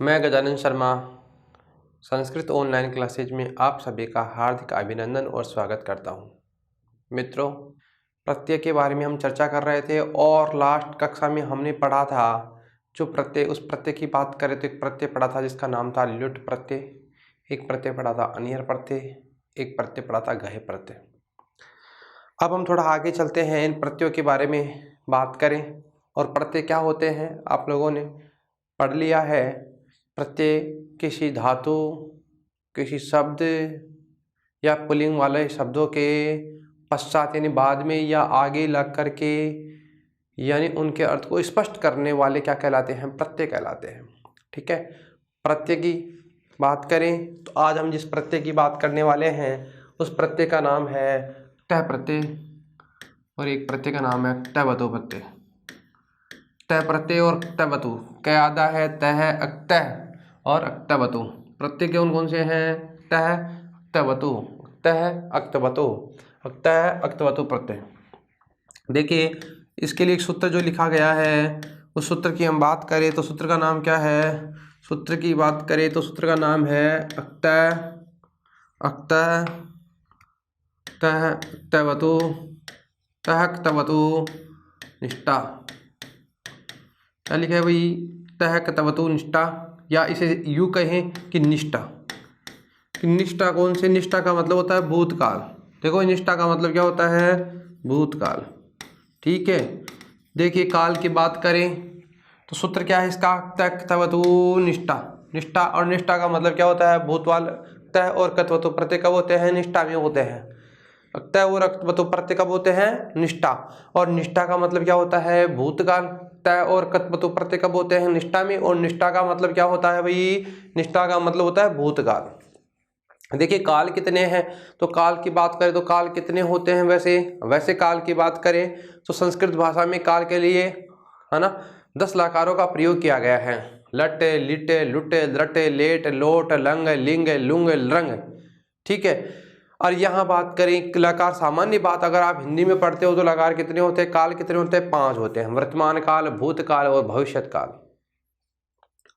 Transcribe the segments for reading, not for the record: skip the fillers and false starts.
मैं Gajanan Sharma Sanskrit online classes में आप सभी का हार्दिक अभिनंदन और स्वागत करता हूं। मित्रों, प्रत्यय के बारे में हम चर्चा कर रहे थे और लास्ट कक्षा में हमने पढ़ा था जो प्रत्यय, उस प्रत्यय की बात करें तो एक प्रत्यय पढ़ा था जिसका नाम था ल्युट् प्रत्यय, एक प्रत्यय पढ़ा था अनियर प्रत्यय, एक प्रत्यय पढ़ा था गहे प्रत्यय। अब हम थोड़ा आगे चलते हैं, इन प्रत्ययों के बारे में बात करें और प्रत्यय क्या होते हैं आप लोगों ने पढ़ लिया है। प्रत्यय किसी धातु, किसी शब्द या पुल्लिंग वाले शब्दों के पश्चात यानी बाद में या आगे लग करके यानी उनके अर्थ को स्पष्ट करने वाले क्या कहलाते हैं? प्रत्यय कहलाते हैं। ठीक है, प्रत्यय की बात करें तो आज हम जिस प्रत्यय की बात करने वाले हैं उस प्रत्यय का नाम है टः प्रत्यय और एक प्रत्यय का नाम है टवतु प्रत्यय। टः प्रत्यय और टवतु क्या आधा है? तः, अक्तः और अक्तवतु। प्रत्यय कौन कौन से हैं? टः, अक्तवतु, टः, अक्तवतु, अक्तः, अक्तवतु प्रत्यय। देखिए, इसके लिए एक सूत्र जो लिखा गया है उस सूत्र की हम बात करें तो सूत्र का नाम क्या है? सूत्र की बात करें तो सूत्र का नाम है अक्तः, अक्तः, टः, अक्तवतु, टः, अक्तवतु, निष्ठा। क्या लिखा है भाई? टः अक्तवतु निष्ठा, या इसे यूँ कहें कि निष्ठा। कि निष्ठा कौन से? निष्ठा का मतलब होता है भूतकाल। देखो, निष्ठा का मतलब क्या होता है? भूतकाल। ठीक है, देखिए काल की बात करें तो सूत्र क्या है इसका? टः अक्तवतु निष्ठा। निष्ठा और निष्ठा का मतलब क्या होता है? भूतकाल। टः और अक्तवतु प्रत्यय कब होते हैं? निष्ठा में होते हैं। टः और अक्तवतु प्रत्यय कब होते हैं? निष्ठा। और निष्ठा का मतलब क्या होता है? भूतकाल। टः और अक्तवतु प्रत्यय कब होते हैं? निष्ठा में। और निष्ठा का मतलब क्या होता है भाई? निष्ठा का मतलब होता है भूतकाल। देखिए, काल कितने हैं तो काल की बात करें तो काल कितने होते हैं? वैसे काल की बात करें तो संस्कृत भाषा में काल के लिए है ना 10 लकारों का प्रयोग किया गया है। लट, लिट, लुट, द्रट, लेट, लोट, लंग, लिंग, लुंग, लृंग। ठीक है, और यहाँ बात करें लकार, सामान्य बात अगर आप हिंदी में पढ़ते हो तो लकार कितने होते हैं? काल कितने होते हैं? 5 होते हैं। वर्तमान काल, भूतकाल और भविष्यत काल।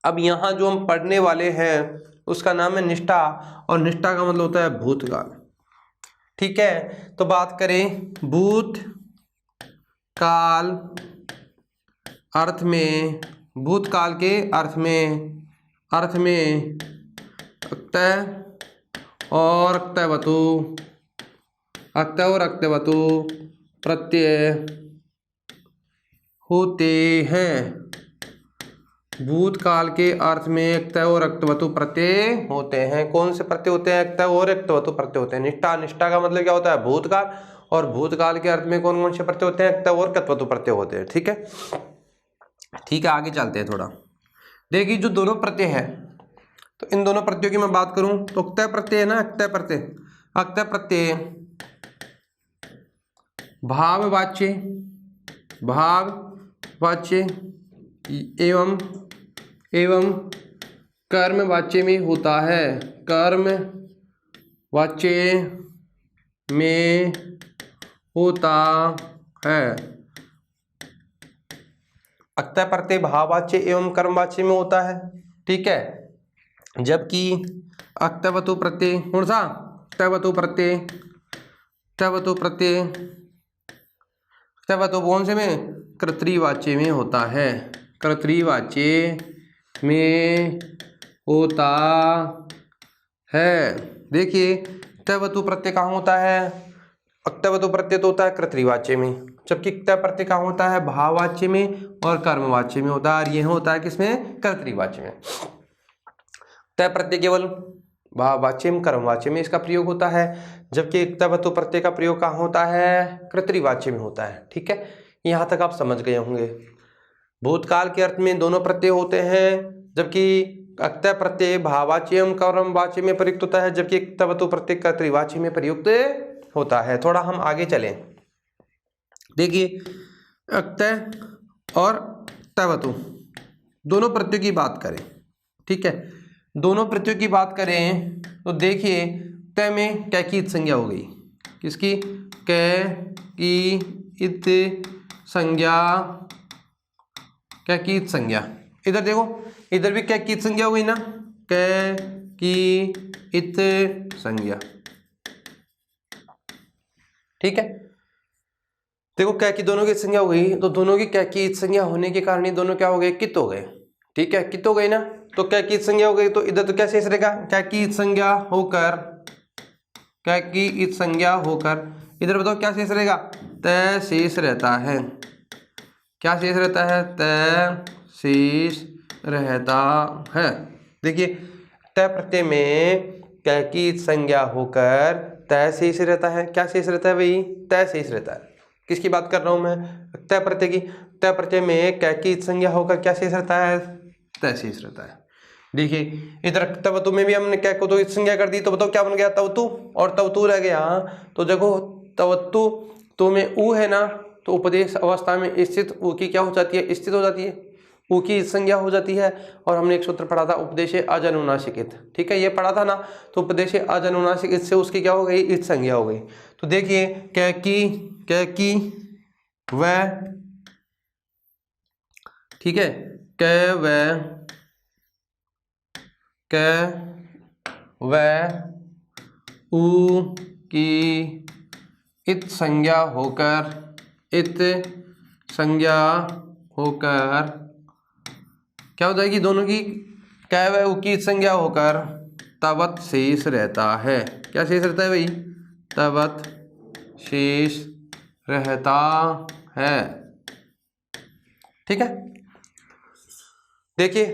अब यहाँ जो हम पढ़ने वाले हैं उसका नाम है निष्ठा, और निष्ठा का मतलब होता है भूतकाल। ठीक है, तो बात करें भूत काल अर्थ में, भूतकाल के अर्थ में अक्तः और अक्तवतु, अक्तः और अक्तवतु प्रत्यय होते हैं। भूतकाल के अर्थ में अक्तः और अक्तवतु प्रत्यय होते हैं। कौन से प्रत्यय होते हैं? अक्तः और अक्तवतु प्रत्यय होते हैं। निष्ठा, निष्ठा का मतलब क्या होता है? भूतकाल। और भूतकाल के अर्थ में कौन कौन से प्रत्यय होते हैं? अक्तः और अक्तवतु प्रत्यय होते हैं। ठीक है, ठीक है, आगे चलते हैं थोड़ा। देखिए, जो दोनों प्रत्यय है तो इन दोनों प्रत्ययों की मैं बात करूं तो अक्तः प्रत्यय है ना, अक्तः प्रत्यय, अक्तः प्रत्यय भाववाच्य, भाववाच्य एवं कर्मवाच्य में होता है। कर्मवाच्य में होता है। अक्तः प्रत्यय भाववाच्य एवं कर्मवाच्य में होता है। ठीक है, जबकि अक्तवतु प्रत्यय कौन सा? टवतु प्रत्यय, टवतु प्रत्यय, टवतु कौन से में? कर्तृवाच्य में होता है। कर्तृवाच्य में होता है। देखिए, टवतु प्रत्यय कहाँ होता है? अक्तवतु प्रत्यय तो होता है कर्तृवाच्य में, जबकि अक्तः प्रत्यय कहाँ होता है? भाववाच्य में और कर्मवाच्य में होता है। और यह होता है किसमें? कर्तृवाच्य में। टः प्रत्यय केवल भाववाच्य में, कर्मवाच्य में इसका प्रयोग होता है, जबकि अक्तवतु प्रत्यय का प्रयोग कहाँ होता है? कर्तृवाच्य में होता है। ठीक है, यहाँ तक आप समझ गए होंगे। भूतकाल के अर्थ में दोनों प्रत्यय होते हैं, जबकि अक्तः प्रत्यय भाववाच्य एवं कर्मवाच्य में प्रयुक्त होता है, जबकि अक्तवतु प्रत्यय कर्तृवाच्य में प्रयुक्त होता है। थोड़ा हम आगे चलें। देखिए, अक्तः और टवतु दोनों प्रत्ययों की बात करें। ठीक है, दोनों प्रत्ययों की बात करें तो देखिए, ट में कै की इत संज्ञा हो गई। किसकी? कै की इत संज्ञा, कै की इत संज्ञा। इधर देखो, इधर भी कै की इत संज्ञा हो गई ना, कै की इत संज्ञा। ठीक है, देखो कै की दोनों की इत संज्ञा हो गई, तो दोनों की कै की इत संज्ञा होने के कारण ये दोनों क्या हो गए, कित हो गए। ठीक है, कित हो गई ना, तो कै की इत संज्ञा हो गई, तो इधर तो क्या शेष रहेगा, कै की इत संज्ञा होकर, कै की इत संज्ञा होकर इधर बताओ क्या शेष रहेगा, तय शेष रहता है। क्या शेष रहता है, तय शेष रहता है। देखिए तय प्रत्यय में कै की इत संज्ञा होकर तय शेष रहता है। क्या शेष रहता है भाई, तय शेष रहता है। किसकी बात कर रहा हूं मैं, तय प्रत्यय की। तय प्रत्यय में कै की इत संज्ञा होकर क्या शेष रहता है, तय शेष रहता है। देखिए इधर तवतु में भी हमने कै को तो इत संज्ञा कर दी, तो बताओ क्या बन गया, तवतु, और तवतु रह गया। तो देखो तवतु तो में उ है ना, तो उपदेश अवस्था में स्थित उ की क्या हो जाती है, स्थित हो जाती है, उ की संज्ञा हो जाती है। और हमने एक सूत्र पढ़ा था उपदेशे अजनुनासिकित, ठीक है, ये पढ़ा था ना, तो उपदेशे अजनुनासिकित से उसकी क्या हो गई, इत संज्ञा हो गई। तो देखिए कै की व, ठीक है, कै व उ की इत संज्ञा होकर, इत संज्ञा होकर क्या हो जाएगी, दोनों की कै व उ की इत संज्ञा होकर तवत शेष रहता है। क्या शेष रहता है भाई, तवत शेष रहता है। ठीक है, देखिए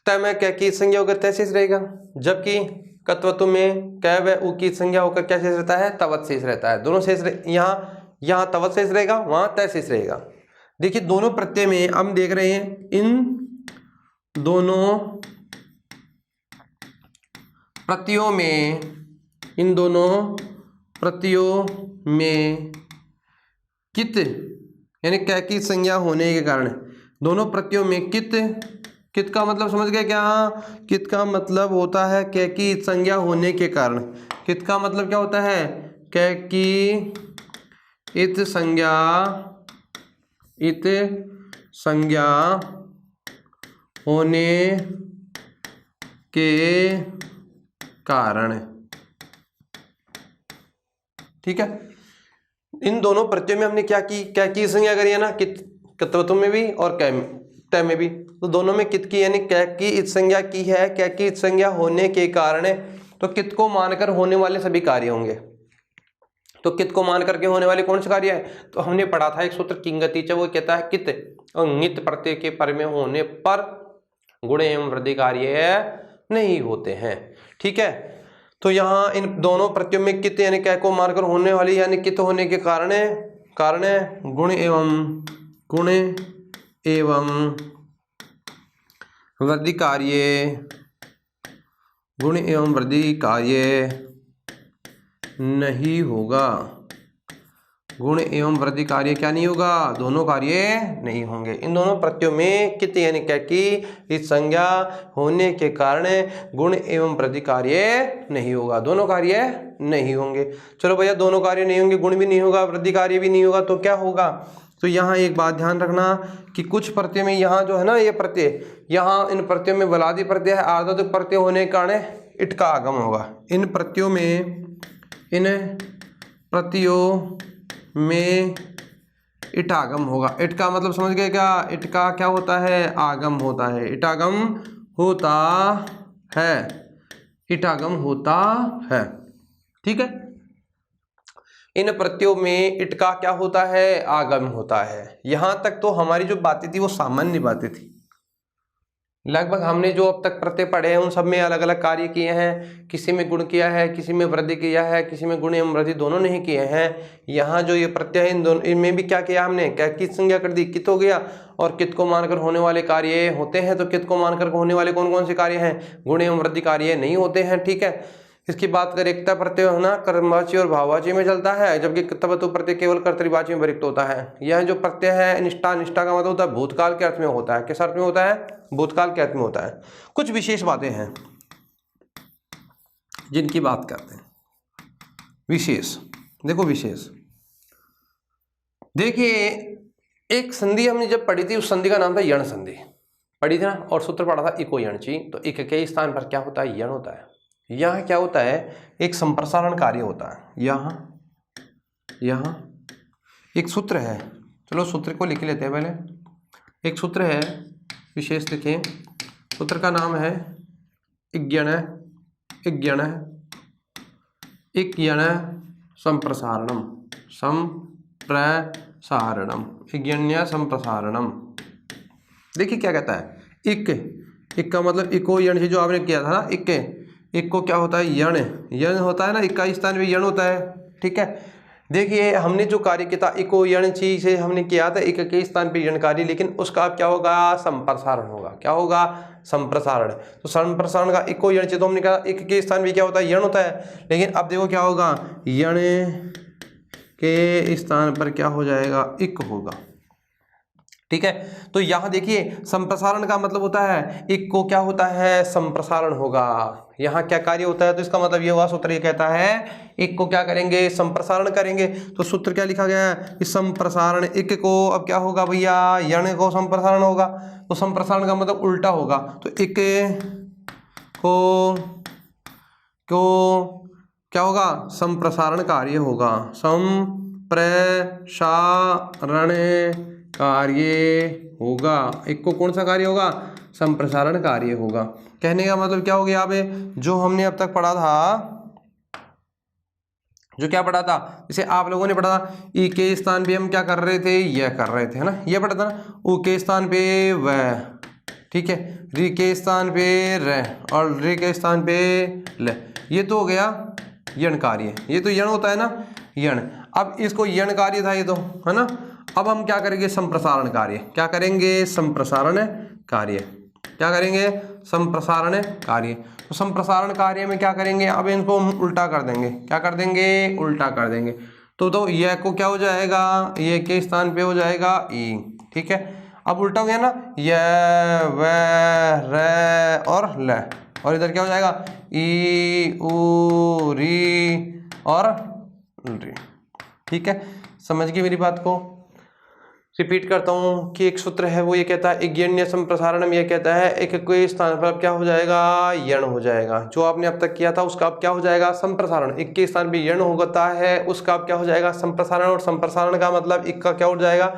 तय में कै की इत संज्ञा होकर तय शेष रहेगा, जबकि कत्वतु में कै व उ की इत संज्ञा होकर क्या शेष रहता है, तवत शेष रहता है। दोनों शेष यहाँ तवत शेष रहेगा, वहां तय शेष रहेगा। देखिए दोनों प्रत्यय में हम देख रहे हैं, इन दोनों प्रत्ययों में कित यानी कै की संज्ञा होने के कारण दोनों प्रत्ययों में कित का मतलब समझ गए क्या, कित का मतलब होता है कै की संज्ञा होने के कारण। कित का मतलब क्या होता है, कै की इत संज्ञा होने के कारण। ठीक है, इन दोनों प्रत्ययों में हमने क्या की, कै की संज्ञा करी है ना, कित्वतु में भी और तय में भी। तो दोनों में कित की यानी कै की इत संज्ञा की है, कै की इत संज्ञा होने के कारण। तो कित को मानकर होने वाले सभी कार्य होंगे। तो कित को मान करके होने वाले कौन से कार्य है, तो हमने पढ़ा था एक सूत्र किंगति च, वो कहता है कित और नित प्रत्यय के पर में होने पर गुण एवं वृद्धि कार्य नहीं होते हैं। ठीक है, तो यहाँ इन दोनों प्रत्ययों में कित यानी कै को मानकर होने वाली यानी कित होने के कारण गुण एवं वृद्धि कार्य नहीं होगा। गुण एवं वृद्धि कार्य क्या नहीं होगा, दोनों कार्य नहीं होंगे। इन दोनों प्रत्ययों में कित यानी कै की इत संज्ञा होने के कारण गुण एवं वृद्धि कार्य नहीं होगा, दोनों कार्य नहीं होंगे। चलो भैया दोनों कार्य नहीं होंगे, गुण भी नहीं होगा, वृद्धि कार्य भी नहीं होगा, तो क्या होगा। तो यहाँ एक बात ध्यान रखना कि कुछ प्रत्यय में यहाँ जो है ना, ये प्रत्यय यहाँ इन प्रत्ययों में बलादी प्रत्यय है, आर्धोक्ति प्रत्यय होने के कारण इट का आगम होगा। इन प्रत्ययों में इट आगम होगा। इट का मतलब समझ गए क्या, इट का क्या होता है, आगम होता है, इटागम होता है, इटागम होता है। ठीक है, इन प्रत्ययों में इट का क्या होता है, आगम होता है। यहां तक तो हमारी जो बातें थी वो सामान्य बातें थी। लगभग हमने जो अब तक प्रत्यय पढ़े हैं उन सब में अलग अलग कार्य किए हैं, किसी में गुण किया है, किसी में वृद्धि किया है, किसी में गुण एवं वृद्धि दोनों नहीं किए हैं। यहाँ जो ये प्रत्यय है इन दोनों इनमें भी क्या किया हमने, क्या कित संज्ञा कर दी, कित हो गया। और कित को मानकर होने वाले कार्य होते हैं, तो कित को मानकर होने वाले कौन कौन से कार्य हैं, गुण एवं वृद्धि कार्य नहीं होते हैं। ठीक है, इसकी बात करें एकता प्रत्यय होना कर्मवाची और भाववाची में चलता है, जबकि तवतु प्रत्यय केवल कर्तृवाची में प्रयुक्त होता है। यह जो प्रत्यय है निष्ठा का मतलब होता है भूतकाल के अर्थ में होता है। किस अर्थ में होता है, भूतकाल के अर्थ में होता है। कुछ विशेष बातें हैं जिनकी बात करते हैं। विशेष देखो, विशेष देखिए, एक संधि हमने जब पढ़ी थी उस संधि का नाम था यण संधि। पढ़ी थी ना, और सूत्र पढ़ा था इको यणची। तो इक के स्थान पर क्या होता है, यण होता है। यहाँ क्या होता है, एक संप्रसारण कार्य होता है। यहाँ एक सूत्र है, चलो सूत्र को लिख लेते हैं पहले। एक सूत्र है, विशेष लिखें, सूत्र का नाम है इज्ञण संप्रसारणम, इज्ञण्य संप्रसारणम। देखिए क्या कहता है, इक का मतलब इको यण से जो आपने किया था ना, इक को क्या होता है, यण होता है ना, इक का स्थान भी यण होता है। ठीक है, देखिए हमने जो कार्य किया था इको यण ची से हमने किया था इक के स्थान पे यण कार्य, लेकिन उसका अब क्या होगा, संप्रसारण होगा। क्या होगा, संप्रसारण। तो संप्रसारण का इको यण ची, तो हमने कहा इक के स्थान पे क्या होता है, यण होता है। लेकिन अब देखो क्या होगा, यण के स्थान पर क्या हो जाएगा, इक होगा। ठीक है, तो यहां देखिए संप्रसारण का मतलब होता है इक को क्या होता है, संप्रसारण होगा। यहाँ क्या कार्य होता है, तो इसका मतलब ये हुआ, सूत्र ये कहता है इक को क्या करेंगे, संप्रसारण करेंगे। तो सूत्र क्या लिखा गया है, इस संप्रसारण इक को अब क्या होगा भैया, यण को संप्रसारण होगा। तो संप्रसारण का मतलब उल्टा होगा। तो इक को क्या होगा, संप्रसारण कार्य होगा, संप्रसारण कार्य होगा। एक को कौन सा कार्य होगा, संप्रसारण कार्य होगा। कहने का मतलब क्या हो गया, अब जो हमने अब तक पढ़ा था, जो क्या पढ़ा था, जैसे आप लोगों ने पढ़ा था ई के स्थान पे हम क्या कर रहे थे, यह कर रहे थे, है ना, ये पढ़ा था ना। उ के स्थान पे वह, ठीक है, री के स्थान पे र, और रे के स्थान पे ल। ये तो हो गया यण कार्य, ये तो यण होता है ना, यण। अब इसको यण कार्य था ये तो, है ना। अब हम क्या करेंगे, संप्रसारण कार्य। क्या करेंगे, संप्रसारण कार्य। क्या करेंगे, संप्रसारण कार्य। तो संप्रसारण कार्य में क्या करेंगे, अब इनको हम उल्टा कर देंगे। क्या कर देंगे, उल्टा कर देंगे। तो यह को क्या हो जाएगा, ये के स्थान पे हो जाएगा ई। ठीक है, अब उल्टा हो गया ना, यह व र और ल, और इधर क्या हो जाएगा, ई उ री और री। ठीक है, समझ गए मेरी बात को। रिपीट करता हूँ कि एक सूत्र है वो ये कहता है इज्ञण्य संप्रसारणम, ये कहता है एक के स्थान पर अब क्या हो जाएगा, यण हो जाएगा। जो आपने अब तक किया था उसका अब क्या हो जाएगा, संप्रसारण। एक के स्थान पे यण होता है, उसका अब क्या हो जाएगा, संप्रसारण। और संप्रसारण का मतलब एक का क्या हो जाएगा,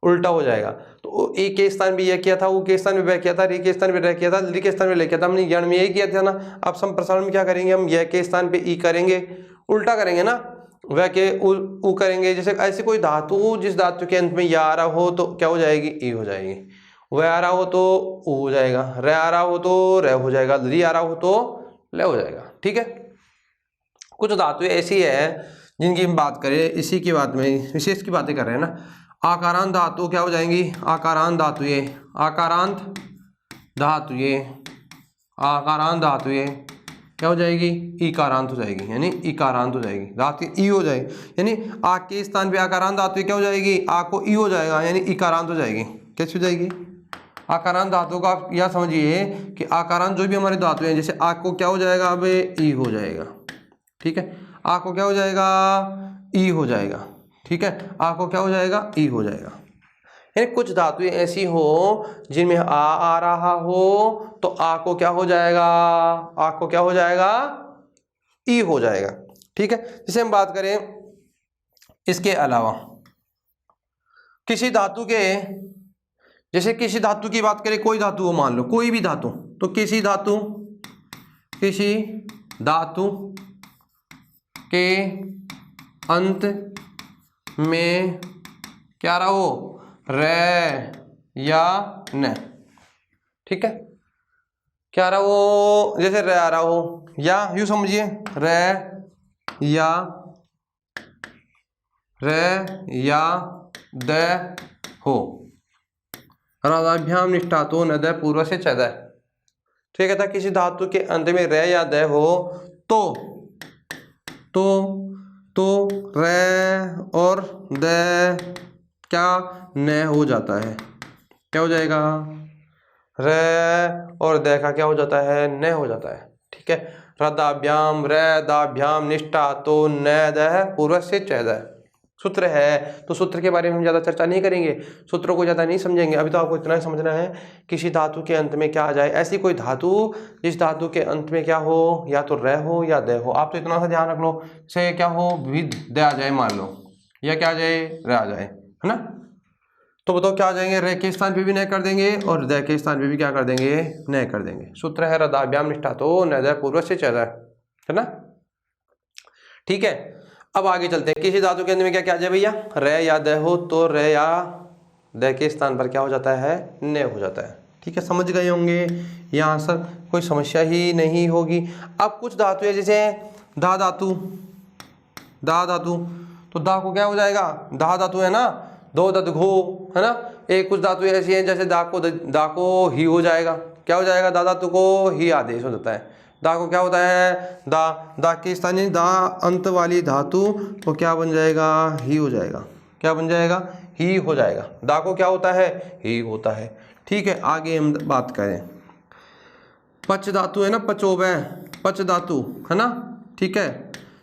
उल्टा हो जाएगा। तो ए के स्थान पे यह किया था, उ के स्थान पे वह किया था, री के स्थान पे रह किया था, ली के स्थान पे ले किया था, हमने यण में यही किया था ना। अब संप्रसारण में क्या करेंगे, हम यह के स्थान पे ई करेंगे, उल्टा करेंगे ना, वह के उ करेंगे। जैसे ऐसे कोई धातु, जिस धातु के अंत में या आ रहा हो तो क्या हो जाएगी, ई हो जाएगी। वह आ रहा हो तो उ हो जाएगा, र आ रहा हो तो र हो जाएगा, री आ रहा हो तो ल हो जाएगा। ठीक है, कुछ धातु ऐसी है जिनकी हम बात करें, इसी की बात में विशेष की बातें कर रहे हैं ना। आकारांत धातु क्या हो जाएंगी, आकारांत धातु, ये आकारांत धातु, ये आकारांत धातु ये क्या हो जाएगी, इकारांत हो जाएगी, यानी इकारांत हो जाएगी, धातु ई हो जाएगी। यानी आ के स्थान पे आकारांत धातु क्या हो जाएगी, आ को ई हो जाएगा, यानी इकारांत हो जाएगी। कैसे हो जाएगी, आकारांत धातु का आप यह समझिए कि आकारांत जो भी हमारे धातु हैं, जैसे आ को क्या हो जाएगा, अब ई हो जाएगा। ठीक है, आ को क्या हो जाएगा, ई हो जाएगा। ठीक है, आ को क्या हो जाएगा, ई हो जाएगा। यानी कुछ धातुएं ऐसी हो जिनमें आ रहा हो तो आ को क्या हो जाएगा, आ को क्या हो जाएगा, ई हो जाएगा। ठीक है, जैसे हम बात करें इसके अलावा किसी धातु के, जैसे किसी धातु की बात करें, कोई धातु हो, मान लो कोई भी धातु, तो किसी धातु के अंत में क्या रहा हो, र या न। ठीक है, क्या रहा हो, जैसे र आ रहा हो, या यूं समझिए र या द हो, राधाभ्याम निष्ठातो न द पूर्व से चद। ठीक है, था किसी धातु के अंत में र या द हो तो र और द क्या न हो जाता है, क्या हो जाएगा, र और द का क्या हो जाता है, न हो जाता है। ठीक है, रदाभ्याम र दाभ्याम निष्ठा तो न द पूर्व से चद। सूत्र है, तो सूत्र के बारे में हम ज़्यादा चर्चा नहीं करेंगे, सूत्रों को ज़्यादा नहीं समझेंगे। अभी तो आपको इतना ही समझना है किसी धातु के अंत में क्या आ जाए, ऐसी कोई धातु जिस धातु के अंत में क्या हो, या तो र हो या द हो। आप तो इतना सा ध्यान रख लो, से क्या हो विद द आ जाए मान लो, या क्या आ जाए र आ जाए, है ना। तो बताओ क्या आ जाएंगे, र के स्थान पे भी न कर देंगे और द के स्थान पे भी क्या कर देंगे, न कर देंगे। सूत्र है रदाभ्याम निष्ठातो नद पूर्वस्य च, है ना। ठीक है, अब आगे चलते हैं। किसी धातु के अंत में क्या क्या आ जाए भैया, र या द हो तो र या द के स्थान पर क्या हो जाता है, न हो जाता है। ठीक है, समझ गए होंगे, यहाँ से कोई समस्या ही नहीं होगी। अब कुछ धातु है जैसे धा धातु, दा धातु, तो दा को क्या हो जाएगा, दा धातु है ना, दो दध घो, है ना। एक कुछ धातु ऐसी है जैसे दा को ही हो जाएगा, क्या हो जाएगा, दा धातु को ही आदेश हो जाता है। दा को क्या होता है, दा के स्थानीय दा अंत वाली धातु तो क्या बन जाएगा, ही हो जाएगा, क्या बन जाएगा, ही हो जाएगा। दा को क्या होता है, ही होता है। ठीक है, आगे हम बात करें, पच धातु है ना, पचोबे, पच धातु है ना। ठीक है,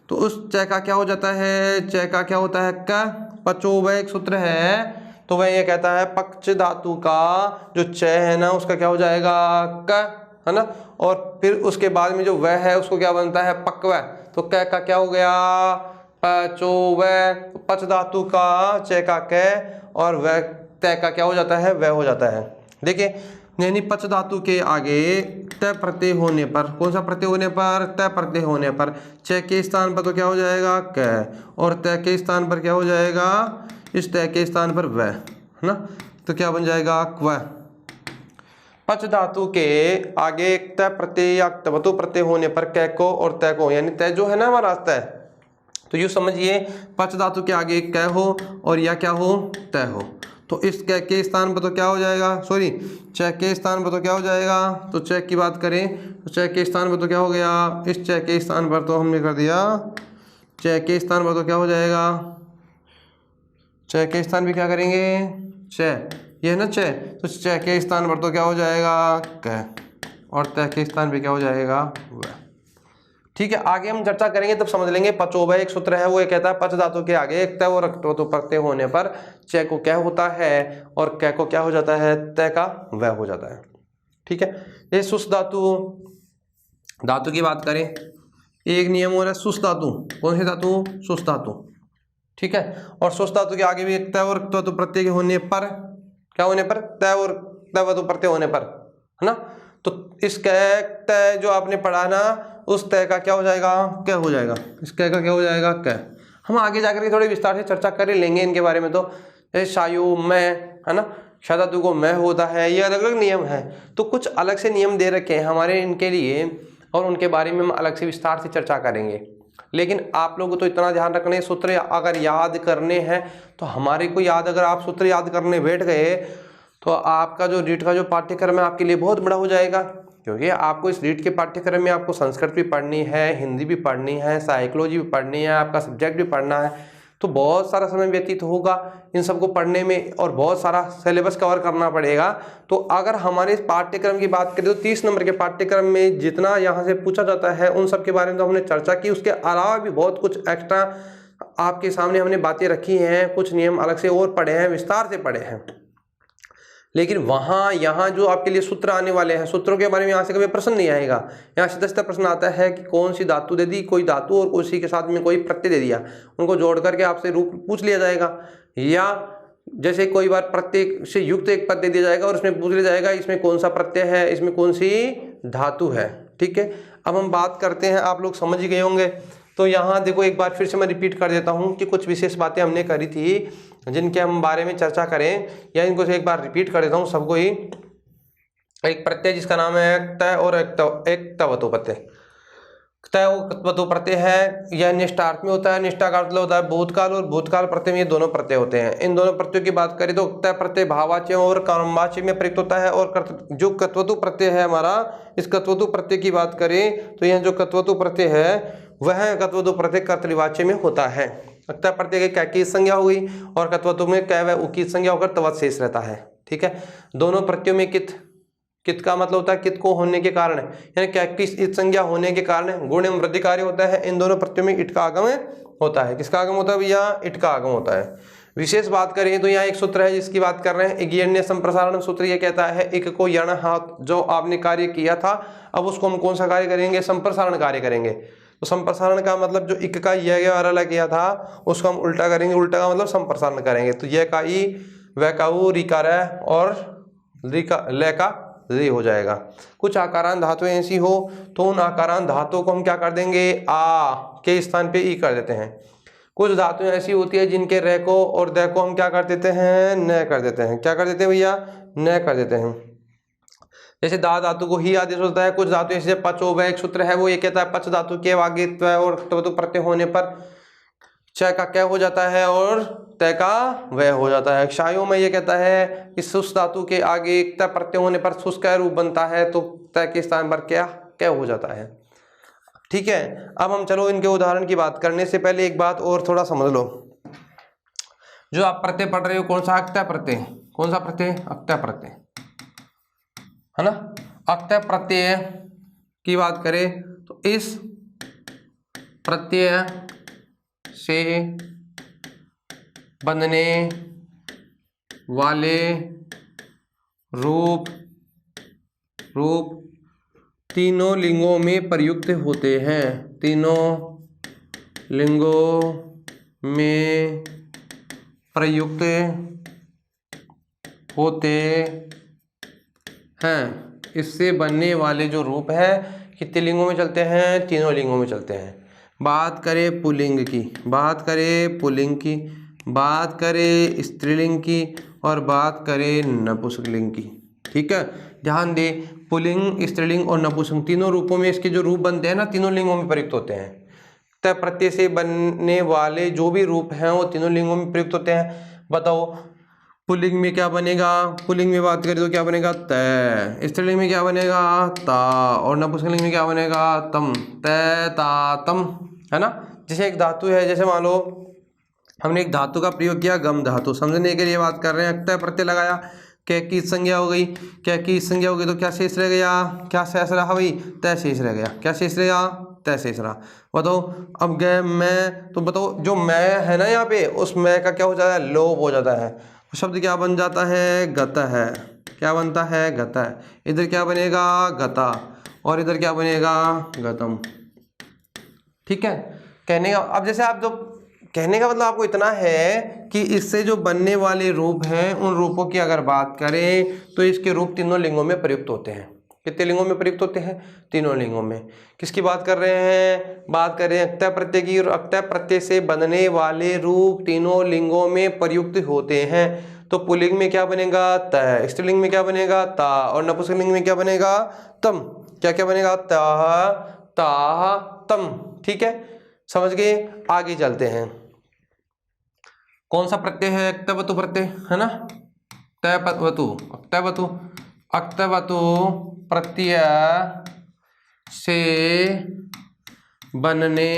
तो उस च का क्या हो जाता है, च का क्या होता है, क। पचोबे एक सूत्र है, तो वह ये कहता है पक्ष धातु का जो च है ना उसका क्या हो जाएगा, क, है ना। और फिर उसके बाद में जो वह है उसको क्या बनता है, पक्व, तो क का क्या हो गया, पचोवै। पच धातु का च का क और वह त का क्या हो जाता है, वह हो जाता है। देखिए, यानी पच धातु के आगे त प्रत्यय होने पर, कौन सा प्रत्यय होने पर, त प्रत्यय होने पर, च के स्थान पर तो क्या हो जाएगा, क, और त के स्थान पर क्या हो जाएगा, इस त के स्थान पर वह, है ना। तो क्या बन जाएगा, क्व। पच धातु के आगे त प्रत्यय या तवतु प्रत्यय होने पर क को और त को, यानी त जो है ना हमारा त, तो यूँ समझिए पच धातु के आगे क हो और या क्या हो, त हो, तो इस क के स्थान पर तो क्या हो जाएगा, सॉरी च के स्थान पर तो क्या हो जाएगा, तो च की बात करें तो च के स्थान पर तो क्या हो गया, इस च के स्थान पर तो हमने कर दिया, च के स्थान पर तो क्या हो जाएगा, च के स्थान भी क्या करेंगे, च, ये है ना च, तो च के स्थान पर तो क्या हो जाएगा, क, और त के स्थान पे क्या हो जाएगा, वह। ठीक है, आगे हम चर्चा करेंगे तब समझ लेंगे। पचोबे एक सूत्र है, वो ये कहता है पच धातु के आगे एक त और तो प्रत्यय होने पर च को क्या होता है और क को क्या हो जाता है, त का वह हो जाता है। ठीक है, ये सुस धातु, धातु की बात करें, एक नियम हो रहा है सुस धातु, कौन सी धातु, सुस धातु। ठीक है, और सुस धातु के आगे भी एक त और तो प्रत्यय होने पर, क्या होने पर, त और तो प्रत्यय होने पर, है ना। तो इस क त जो आपने पढ़ा ना, उस त का क्या हो जाएगा, क हो जाएगा, इस क का क्या हो जाएगा, क। हम आगे जाकर के थोड़े विस्तार से चर्चा कर लेंगे इनके बारे में। तो जैसे शायु मैं, है ना, श धातु को मैं होता है, ये अलग अलग नियम है, तो कुछ अलग से नियम दे रखे हैं हमारे इनके लिए, और उनके बारे में हम अलग से विस्तार से चर्चा करेंगे। लेकिन आप लोगों को तो इतना ध्यान रखने, सूत्र अगर याद करने हैं तो हमारे को याद, अगर आप सूत्र याद करने बैठ गए तो आपका जो रीट का जो पाठ्यक्रम है आपके लिए बहुत बड़ा हो जाएगा, क्योंकि आपको इस रीट के पाठ्यक्रम में आपको संस्कृत भी पढ़नी है, हिंदी भी पढ़नी है, साइकोलॉजी भी पढ़नी है, आपका सब्जेक्ट भी पढ़ना है, तो बहुत सारा समय व्यतीत होगा इन सबको पढ़ने में और बहुत सारा सिलेबस कवर करना पड़ेगा। तो अगर हमारे इस पाठ्यक्रम की बात करें तो 30 नंबर के पाठ्यक्रम में जितना यहाँ से पूछा जाता है उन सब के बारे में तो हमने चर्चा की, उसके अलावा भी बहुत कुछ एक्स्ट्रा आपके सामने हमने बातें रखी हैं, कुछ नियम अलग से और पढ़े हैं, विस्तार से पढ़े हैं। लेकिन वहाँ यहाँ जो आपके लिए सूत्र आने वाले हैं, सूत्रों के बारे में यहाँ से कभी प्रश्न नहीं आएगा। यहाँ सीधा सीधा प्रश्न आता है कि कौन सी धातु दे दी, कोई धातु और उसी के साथ में कोई प्रत्यय दे दिया, उनको जोड़ करके आपसे रूप पूछ लिया जाएगा। या जैसे कोई बार प्रत्यय से युक्त एक पद दे दिया जाएगा और उसमें पूछ लिया जाएगा इसमें कौन सा प्रत्यय है, इसमें कौन सी धातु है। ठीक है, अब हम बात करते हैं, आप लोग समझ गए होंगे। तो यहाँ देखो एक बार फिर से मैं रिपीट कर देता हूँ कि कुछ विशेष बातें हमने करी थी जिनके हम बारे में चर्चा करें, या इनको एक बार रिपीट कर देता हूँ सबको ही। एक प्रत्यय जिसका नाम है तय और एक तवतु प्रत्यय। तय तवतु प्रत्यय है, यह निष्ठार्थ में होता है, निष्ठा का मतलब होता है भूतकाल, और भूतकाल प्रत्यय में ये दोनों प्रत्यय होते हैं। इन दोनों प्रत्ययों की बात करें तो तय प्रत्यय भाववाच्य और कर्मवाच्य में प्रयुक्त होता है, और जो कत्वतु प्रत्यय है हमारा, इस कत्वतु प्रत्यय की बात करें तो यह जो कत्वतु प्रत्यय है वह कत्वतु प्रत्यय कर्तृवाच्य में होता है। तय प्रत्यय की कै की संज्ञा हुई और कत्वतु में कै व उ की संज्ञा होकर तवत शेष रहता है। ठीक है, दोनों प्रत्ययों में कित का मतलब होता है कित को होने के कारण, यानी क्या की संज्ञा होने के कारण गुण एवं वृद्धि कार्य होता है। इन दोनों प्रत्ययों में इट का आगम होता है। किसका आगम होता है भैया? इट का आगम होता है। विशेष बात करें तो यहाँ एक सूत्र है जिसकी बात कर रहे हैं, यण्य संप्रसारण सूत्र। ये कहता है इक को यण हाथ जो आपने कार्य किया था, अब उसको हम कौन सा कार्य करेंगे? संप्रसारण कार्य करेंगे। तो संप्रसारण का मतलब जो इक का य वाला किया था उसको हम उल्टा करेंगे, उल्टा का मतलब संप्रसारण करेंगे। तो य का ई, व का उ, री का र और री का ल का रे हो जाएगा। कुछ आकारान धातुएं ऐसी हो तो उन आकारान धातुओं को हम क्या कर देंगे? आ के स्थान पे ई कर देते हैं। कुछ धातुएं ऐसी होती है जिनके रे को और द को हम क्या कर देते हैं? न कर देते हैं। क्या कर देते हैं भैया? न कर देते हैं। जैसे दा धातु को ही आदेश होता है। कुछ धातु ऐसे पचो व एक सूत्र है वो ये कहता है पच धातु के आगे त्व और त्वतु प्रत्यय होने पर च का क्या हो जाता है और त का व हो जाता है। क्षायों में ये कहता है कि सुस धातु के आगे त प्रत्यय होने पर सुस का रूप बनता है तो त के स्थान पर क्या हो जाता है। ठीक है, अब हम चलो इनके उदाहरण की बात करने से पहले एक बात और थोड़ा समझ लो। जो आप प्रत्यय पढ़ रहे हो कौन सा? अक्तः प्रत्यय। कौन सा प्रत्यय? अक्तः प्रत्यय, है ना। अक्तः प्रत्यय की बात करें तो इस प्रत्यय से बनने वाले रूप तीनों लिंगों में प्रयुक्त होते हैं। तीनों लिंगों में प्रयुक्त होते हैं। इससे बनने वाले जो रूप है कितने लिंगों में चलते हैं? तीनों लिंगों में चलते हैं। बात करें पुल्लिंग की, बात करें पुल्लिंग की, बात करें स्त्रीलिंग की और बात करें नपुंसकलिंग की। ठीक है, ध्यान दे, पुल्लिंग, स्त्रीलिंग और नपुंसक तीनों रूपों में इसके जो रूप बनते हैं ना तीनों लिंगों में प्रयुक्त होते हैं। त प्रत्यय से बनने वाले जो भी रूप हैं वो तीनों लिंगों में प्रयुक्त होते हैं। बताओ पुल्लिंग में क्या बनेगा? पुल्लिंग में बात करें तो क्या बनेगा? त। स्त्रीलिंग में क्या बनेगा? ता। और नपुंसकलिंग में क्या बनेगा? तम। त ता तम, है ना। जैसे एक धातु है, जैसे मान लो हमने एक धातु का प्रयोग किया गम धातु, समझने के लिए बात कर रहे हैं। अक्तः प्रत्यय लगाया, क्या की संज्ञा हो गई, क्या की संज्ञा हो गई तो क्या शेष रह गया? क्या शेष रहा भाई? तय शेष रह गया। क्या शेष रह गया? तय शेष रहा। बताओ अब गए मैं, तो बताओ जो मैं है ना यहाँ पे उस मैं का क्या हो जाता है? लोप हो जाता है। तो शब्द क्या बन जाता है? गत है। क्या बनता है? गत है। इधर क्या बनेगा? गता। और इधर क्या बनेगा? गतम। ठीक है, कहने का अब जैसे आप जो कहने का मतलब आपको इतना है कि इससे जो बनने वाले रूप हैं उन रूपों की अगर बात करें तो इसके रूप तीनों लिंगों में प्रयुक्त होते हैं। कितने लिंगों में प्रयुक्त होते हैं? तीनों लिंगों में। किसकी बात कर रहे हैं? बात कर रहे हैं अक्तः प्रत्यय की। और अक्तः प्रत्यय से बनने वाले रूप तीनों लिंगों में प्रयुक्त होते हैं। तो पुल्लिंग में क्या बनेगा? त। स्त्रीलिंग में क्या बनेगा? ता। और नपुंसकलिंग में क्या बनेगा? तम। क्या क्या बनेगा? ताह, ताह, तम। ठीक है, समझ गए। आगे चलते हैं। कौन सा प्रत्यय है? अक्तवतु प्रत्यय, है ना। तयवतु, अक्तवतु, अक्तवतु प्रत्यय से बनने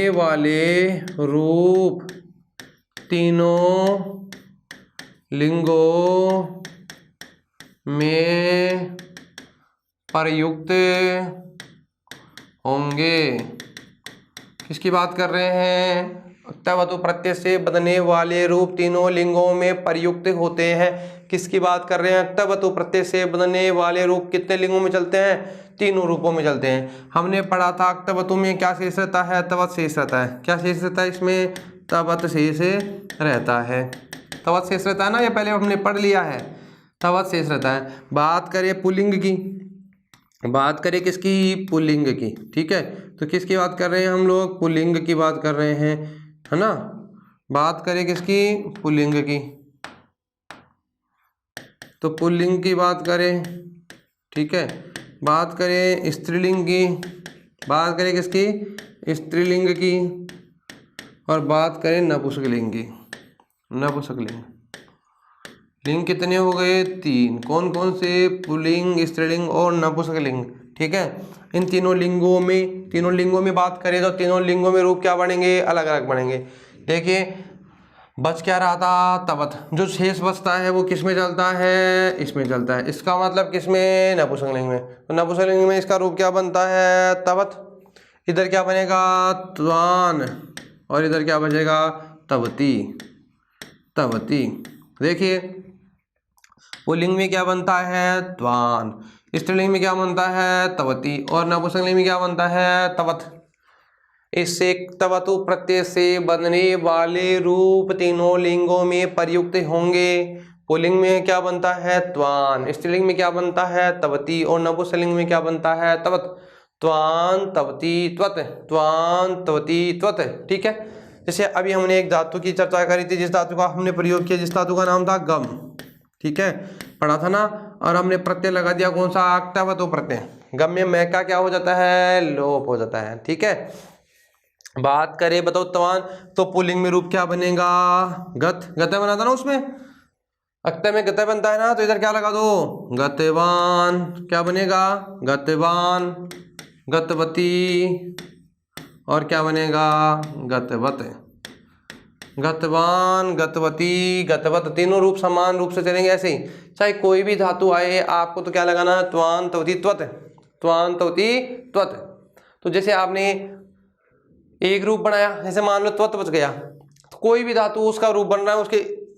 वाले रूप तीनों लिंगों में प्रयुक्त होंगे। किसकी बात कर रहे हैं? अक्तवतु प्रत्यय से बनने वाले रूप तीनों लिंगों में प्रयुक्त होते हैं। किसकी बात कर रहे हैं? अक्तवतु प्रत्यय से बनने वाले रूप कितने लिंगों में चलते हैं? तीनों रूपों में चलते हैं। हमने पढ़ा था अक्तवतु में क्या शेष रहता है? तवत शेष रहता है। क्या शेष रहता है इसमें? तवत शेष रहता है। तवत शेष रहता है ना, ये पहले हमने पढ़ लिया है। तवत शेष रहता है। बात करें पुल्लिंग की, बात करें किसकी? पुल्लिंग की। ठीक है, तो किसकी बात कर रहे हैं हम लोग? पुल्लिंग की बात कर रहे हैं, है ना। बात करें किसकी? पुल्लिंग की। तो पुल्लिंग की बात करें, ठीक है। बात करें स्त्रीलिंग की, बात करें किसकी? स्त्रीलिंग की। और बात करें नपुंसकलिंग की। नपुंसकलिंग लिंग कितने हो गए? 3। कौन कौन से? पुल्लिंग, स्त्रीलिंग और नपुंसकलिंग। ठीक है, इन तीनों लिंगों में बात करें तो तीनों लिंगों में रूप क्या बनेंगे? अलग अलग बनेंगे। देखिए बच क्या रहा था, तवत। जो शेष बचता है वो किस में चलता है, इसमें चलता है। इसका मतलब किस में, नपुंसकलिंग में। तो नपुंसकलिंग में इसका रूप क्या बनता है, तवत। इधर क्या बनेगा, त्वान, और इधर क्या बचेगा, तवती, तवती। देखिए पुल्लिंग में क्या बनता है, त्वान, स्त्रीलिंग में क्या बनता है, तवती, और नपुंसकलिंग में क्या बनता है, तवत। इससे तवतु प्रत्यय से बनने वाले रूप तीनों लिंगों में प्रयुक्त होंगे। पुल्लिंग में क्या बनता है, त्वान, स्त्रीलिंग में क्या बनता है, तवती, और नपुंसकलिंग में क्या बनता है, तवत। त्वान तवती त्वत, त्वान तवती त्वत। ठीक है। जैसे अभी हमने एक धातु की चर्चा करी थी, जिस धातु का हमने प्रयोग किया, जिस धातु का नाम था गम। ठीक है, पढ़ा था ना। और हमने प्रत्यय लगा दिया कौन सा, तवतु प्रत्यय। गम में मैं का क्या हो जाता है, लोप हो जाता है। ठीक है। बात करें बताओ त्वान, तो पुल्लिंग में रूप क्या बनेगा, गत। गत बना था ना उसमें, अक्ते में गत बनता है ना, तो इधर क्या लगा दो, गतवान। क्या बनेगा, गतवान, गतवती, और क्या बनेगा, गतवत। गतवान, गतवती, गतवत, तीनों रूप समान रूप से चलेंगे ऐसे ही। चाहे कोई भी धातु आए आपको तो क्या लगाना है, त्वान तवती त्वत, त्वान तवती त्वत। तो जैसे आपने एक रूप बनाया, जैसे मान लो त्वत बच गया, तो कोई भी धातु उसका रूप बन रहा है, उसके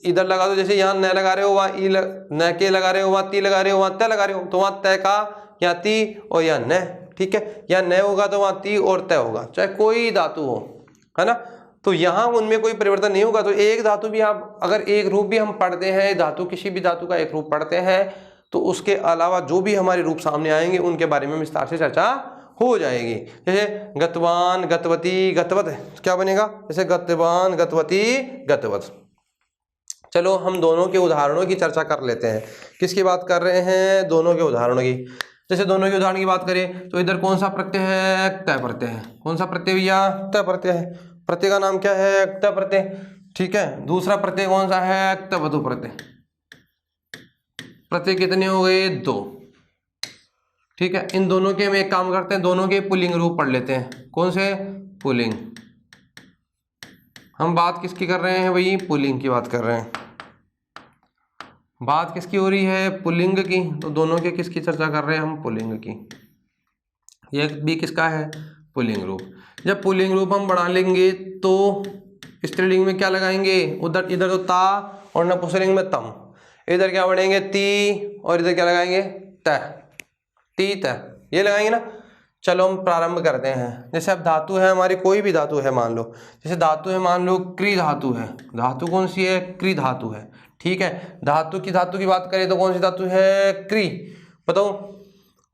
इधर लगा दो। जैसे यहाँ न लगा रहे हो, वहाँ ई न के लगा रहे हो, वहाँ ती लगा रहे हो, वहाँ त लगा रहे हो, तो वहाँ तय का या ती और या न। ठीक है, या न होगा तो वहाँ ती और तय होगा, चाहे कोई धातु हो, है ना। तो यहाँ उनमें कोई परिवर्तन नहीं होगा। तो एक धातु भी आप अगर एक रूप भी हम पढ़ते हैं, धातु किसी भी धातु का एक रूप पढ़ते हैं, तो उसके अलावा जो भी हमारे रूप सामने आएंगे उनके बारे में विस्तार से चर्चा हो जाएगी। जैसे गतवान, गतवती, गतवत, क्या बनेगा, जैसे गतवान, गतवती, गतवत। चलो हम दोनों के उदाहरणों की चर्चा कर लेते हैं। किसकी बात कर रहे हैं, दोनों के उदाहरणों की। जैसे दोनों के उदाहरण की बात करें तो इधर कौन सा प्रत्यय है, तय प्रत्यय है। कौन सा प्रत्यय भैया, तय प्रत्यय है। प्रत्यय का नाम क्या है, तय प्रत्यय। ठीक है, दूसरा प्रत्यय कौन सा है, तवतु प्रत्यय। प्रत्यय कितने हो गए, दो। ठीक है, इन दोनों के हम एक काम करते हैं, दोनों के पुल्लिंग रूप पढ़ लेते हैं। कौन से, पुल्लिंग। हम बात किसकी कर रहे हैं भाई, पुल्लिंग की बात कर रहे हैं। बात किसकी हो रही है, पुल्लिंग की। तो दोनों के किसकी चर्चा कर रहे हैं हम, पुल्लिंग की। ये भी किसका है, पुल्लिंग रूप। जब पुल्लिंग रूप हम बढ़ा लेंगे तो स्त्रीलिंग में क्या लगाएंगे, उधर इधर तो ता, और नपुंसकलिंग में तम। इधर क्या बढ़ेंगे, ती, और इधर क्या लगाएंगे, त, ती त, ये लगाएंगे ना। चलो हम प्रारंभ करते हैं। जैसे अब धातु है हमारी, कोई भी धातु है मान लो, जैसे धातु है मान लो क्री धातु है। धातु कौन सी है, क्री धातु है। ठीक है, धातु की बात करें तो कौन सी धातु है, क्री। बताओ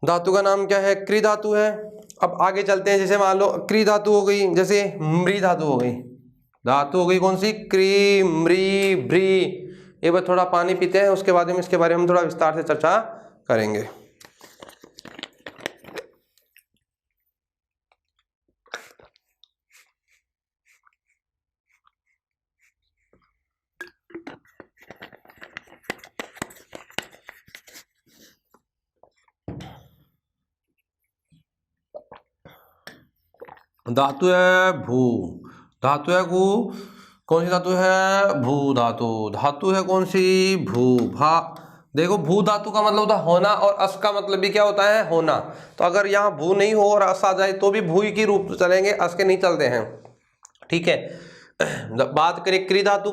धातु का नाम क्या है, क्री धातु है। अब आगे चलते हैं, जैसे मान लो क्री धातु हो गई, जैसे मृ धातु हो गई। धातु हो गई कौन सी, क्री, मृ, भ्री। ये बस थोड़ा पानी पीते हैं, उसके बाद में इसके बारे में थोड़ा विस्तार से चर्चा करेंगे। धातु है भू, धातु है भू। कौन सी धातु है, भू धातु। धातु है कौन सी, भू भा। देखो भू धातु का मतलब होता है होना, और अस का मतलब भी क्या होता है, होना। तो अगर यहाँ भू नहीं हो और अस आ जाए तो भी भू की रूप चलेंगे, अस के नहीं चलते हैं। ठीक है, बात करें क्री धातु,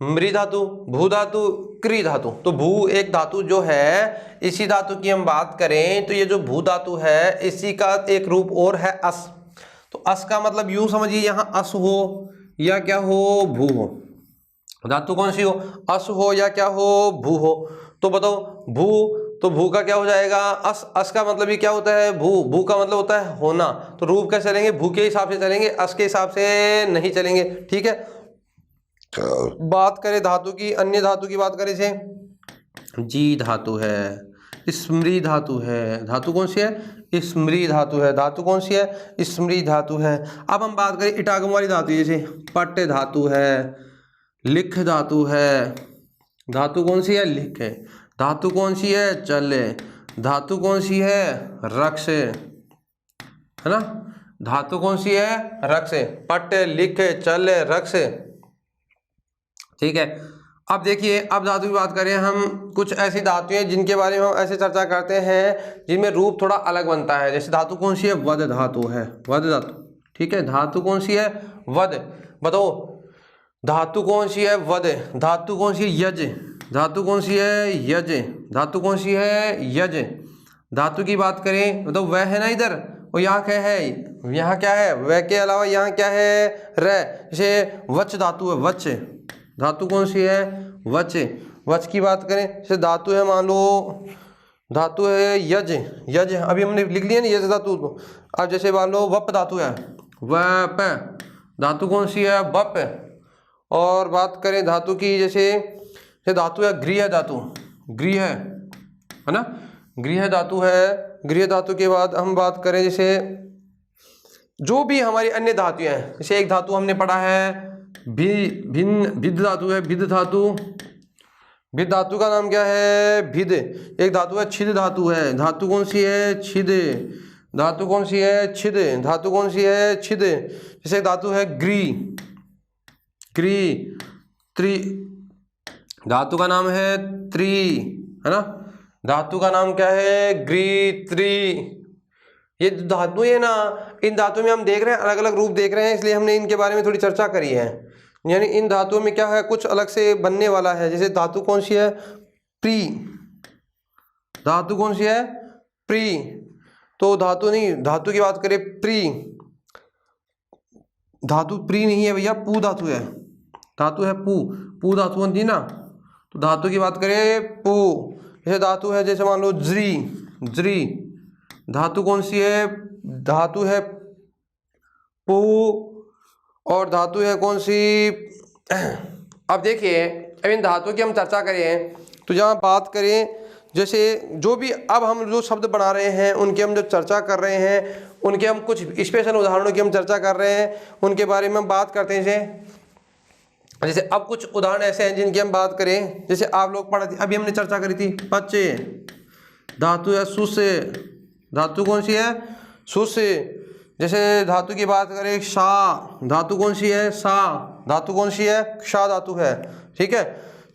मृ धातु, भू धातु, क्री धातु। तो भू एक धातु जो है, इसी धातु की हम बात करें तो ये जो भू धातु है, इसी का एक रूप और है अस। तो अस का मतलब यूं समझिए, यहाँ अस हो या क्या हो, भू हो। धातु कौन सी हो, अस हो या क्या हो, भू हो। तो बताओ भू, तो भू का क्या हो जाएगा, अस। अस का मतलब ही क्या होता है, भू। भू का मतलब होता है होना। तो रूप कैसे चलेंगे, भू के हिसाब से चलेंगे, अस के हिसाब से नहीं चलेंगे। ठीक है, बात करें धातु की, अन्य धातु की बात करें, जैसे जी धातु है, स्मृ धातु है। धातु कौन सी है, स्मृ धातु है। धातु कौन सी है, स्मृ धातु है। अब हम बात करें इटागम वाली धातु, जैसे पट धातु है, लिख धातु है। धातु कौन सी है, लिख है। धातु कौन सी है, चल है। धातु कौन सी है, रक्ष है ना। धातु कौन सी है, रक्ष। पट, लिख, चल, रक्ष। ठीक है। अब देखिए, अब धातु की बात करें हम, कुछ ऐसी धातुएं जिनके बारे में हम ऐसे चर्चा करते हैं जिनमें रूप थोड़ा अलग बनता है। जैसे धातु कौन सी है? वध धातु है, वध धातु। ठीक है, धातु कौन सी है? वध। बताओ, धातु कौन सी है? वध। धातु कौन सी है? यज। धातु कौन सी है? यज। धातु कौन सी है? यज। धातु की बात करें तो वह है ना इधर, और यहाँ क्या है? यहाँ क्या है? वह के अलावा यहाँ क्या है? र। जैसे वच धातु है, वच। धातु कौन सी है? वच। वच की बात करें, जैसे धातु है, मान लो धातु है यज। यज अभी हमने लिख लिया ना, यज धातु। अब जैसे मान लो वप धातु है, वप। धातु कौन सी है? वप। और बात करें धातु की, जैसे धातु है गृह धातु, गृह है ना, गृह धातु है। गृह धातु के बाद हम बात करें जैसे जो भी हमारी अन्य धातुएं हैं, जैसे एक धातु हमने पढ़ा है भिन्न धातु है, भिद धातु। भिद धातु का नाम क्या है? भिद। एक धातु है छिद धातु है। धातु कौन सी है? छिद। धातु कौन सी है? छिद। धातु कौन सी है? छिद। जैसे एक धातु है ग्री, ग्री। त्रि, धातु का नाम है त्रि, है ना। धातु का नाम क्या है? ग्री, त्रि। ये धातु है ना, इन धातुओं में हम देख रहे हैं अलग अलग रूप देख रहे हैं, इसलिए हमने इनके बारे में थोड़ी चर्चा करी है। यानी इन धातुओं में क्या है, कुछ अलग से बनने वाला है। जैसे धातु कौन सी है? प्री। धातु कौन सी है? प्री। तो धातु नहीं, धातु की बात करें प्री, धातु प्री नहीं है भैया, पू धातु है। धातु है पू, पू धातु बनती है ना, तो धातु की बात करें पू। जैसे धातु है, जैसे मान लो ज्री, ज्री। धातु कौन सी है? धातु है पू। और धातु है कौन सी? अब देखिए, अब इन धातुओं की हम चर्चा करें तो जहाँ बात करें, जैसे जो भी अब हम जो शब्द बना रहे हैं उनकी हम जो चर्चा कर रहे हैं, उनके हम कुछ स्पेशल उदाहरणों की हम चर्चा कर रहे हैं, उनके बारे में हम बात करते हैं। जैसे अब कुछ उदाहरण ऐसे हैं जिनकी हम बात करें, जैसे आप लोग पढ़ा थी, अभी हमने चर्चा करी थी पचे। धातु है सुसे। धातु कौन सी है? सुसे। जैसे धातु की बात करें शा, धातु कौन सी है? सा। धातु कौन सी है? क्षा धातु है। ठीक है,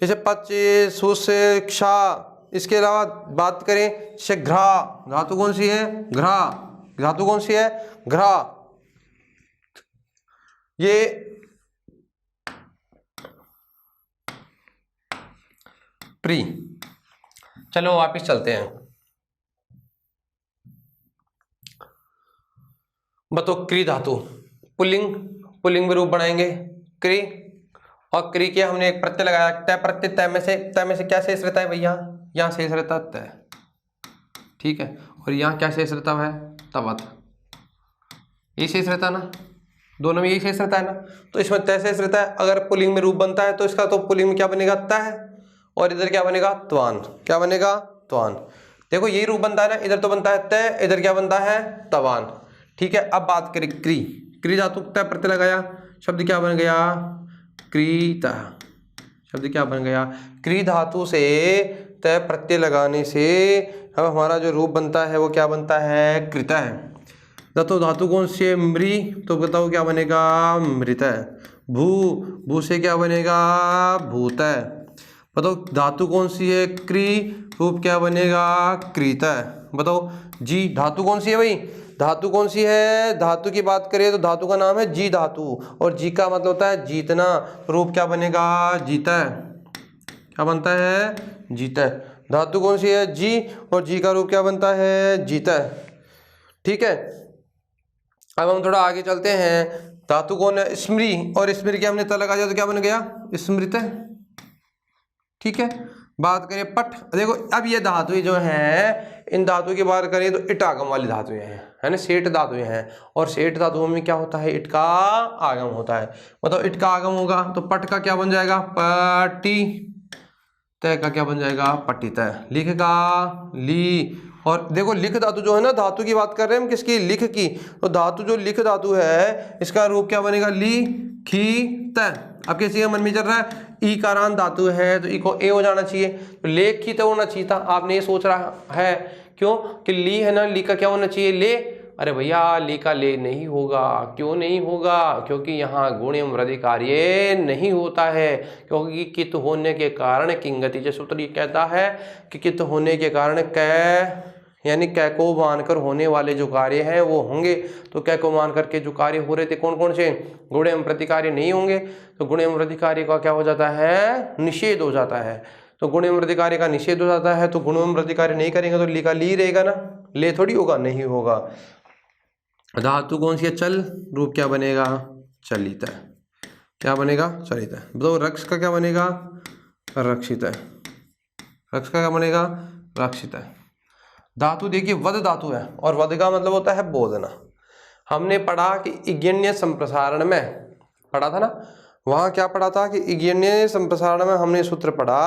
जैसे पचे, सुसे, क्षा। इसके अलावा बात करें जैसे घ्रा, धातु कौन सी है? घ्रा। धातु कौन सी है? घ्रा। ये प्री। चलो वापिस चलते हैं। बताओ, क्री धातु पुल्लिंग, पुल्लिंग में रूप बनाएंगे क्री, और क्री के हमने एक प्रत्यय लगाया तय प्रत्यय। तय में से क्या शेष रहता है भैया? यहाँ शेष रहता है तय। ठीक है, और यहाँ क्या शेष रहता है? तवत। ये शेष रहता है ना, दोनों में यही शेष रहता है ना, तो इसमें तय शेष रहता है। अगर पुल्लिंग में रूप बनता है तो इसका तो पुल्लिंग में क्या बनेगा? तय, और इधर क्या बनेगा? त्वान। क्या बनेगा? त्वान। देखो यही रूप बनता है ना, इधर तो बनता है तय, इधर क्या बनता है? तवान। ठीक है, अब बात करें क्री। क्री धातु तय प्रत्यय लगाया, शब्द क्या बन गया? क्रीता। शब्द क्या बन गया? क्री धातु से तय प्रत्यय लगाने से अब हमारा जो रूप बनता है वो क्या बनता है? कृत है। तो धातु कौन सी है? मृ। तो बताओ क्या बनेगा? मृत। भू, भू से क्या बनेगा? भूत। बताओ धातु कौन सी है? क्री, रूप क्या बनेगा? कृत। बताओ जी, धातु कौन सी है भाई? धातु कौन सी है? धातु की बात करें तो धातु का नाम है जी धातु, और जी का मतलब होता है जीतना। रूप क्या बनेगा? जीता। क्या बनता है? जीता। धातु कौन सी है? जी, और जी का रूप क्या बनता है? जीता। ठीक है, अब हम थोड़ा आगे चलते हैं। धातु कौन है? स्मृ, और स्मृ के हमने त लगा दिया तो क्या बन गया? स्मृत। ठीक है, बात करें पट। देखो अब ये धातु जो है, इन धातु की बात करें तो इट आगम वाली धातुएं हैं, है ना, सेठ धातुएं हैं। और सेठ धातुओं में क्या होता है? इट का आगम होता है। मतलब इट का आगम होगा तो पट का क्या बन जाएगा? पटी। तय का क्या बन जाएगा? पटितय। लिख का ली। और देखो लिख धातु जो है ना, धातु की बात कर रहे हैं हम किसकी? लिख की। तो धातु जो लिख धातु है इसका रूप क्या बनेगा? ली खी तय। अब किसी का मन में चल रहा है ई कारांत धातु है तो ई को ए हो जाना चाहिए, तो लेख खी तो होना चाहिए था। आपने ये सोच रहा है क्यों कि ली है ना, ली का क्या होना चाहिए? ले, अरे भैया ले का ले नहीं होगा। क्यों नहीं होगा? क्योंकि यहाँ गुण एवं वृद्धि कार्य नहीं होता है। क्योंकि कित होने के कारण किंगति, जैसे सूत्र ये कहता है कि कित होने के कारण कै यानी कै को मानकर होने वाले जो कार्य हैं वो होंगे। तो कै को मान करके जो कार्य हो रहे थे कौन कौन से? गुण एवं वृद्धि कार्य नहीं होंगे। तो गुण एवं वृद्धि कार्य का क्या हो जाता है? निषेध हो जाता है। तो गुण एवं वृद्धि कार्य का निषेध हो जाता है, तो गुण एवं वृद्धि कार्य नहीं करेंगे तो ली का ली रहेगा ना, ले थोड़ी होगा, नहीं होगा। धातु कौन सी है? चल, रूप क्या बनेगा? चलित है। क्या बनेगा? चलित है। बताओ रक्ष का क्या बनेगा? रक्षित है। रक्ष का क्या बनेगा? रक्षित है। धातु देखिए वद धातु है, और वद का मतलब होता है बोधना। हमने पढ़ा कि इग्यन्य संप्रसारण में पढ़ा था ना, वहाँ क्या पढ़ा था कि इग्यन्य संप्रसारण में हमने सूत्र पढ़ा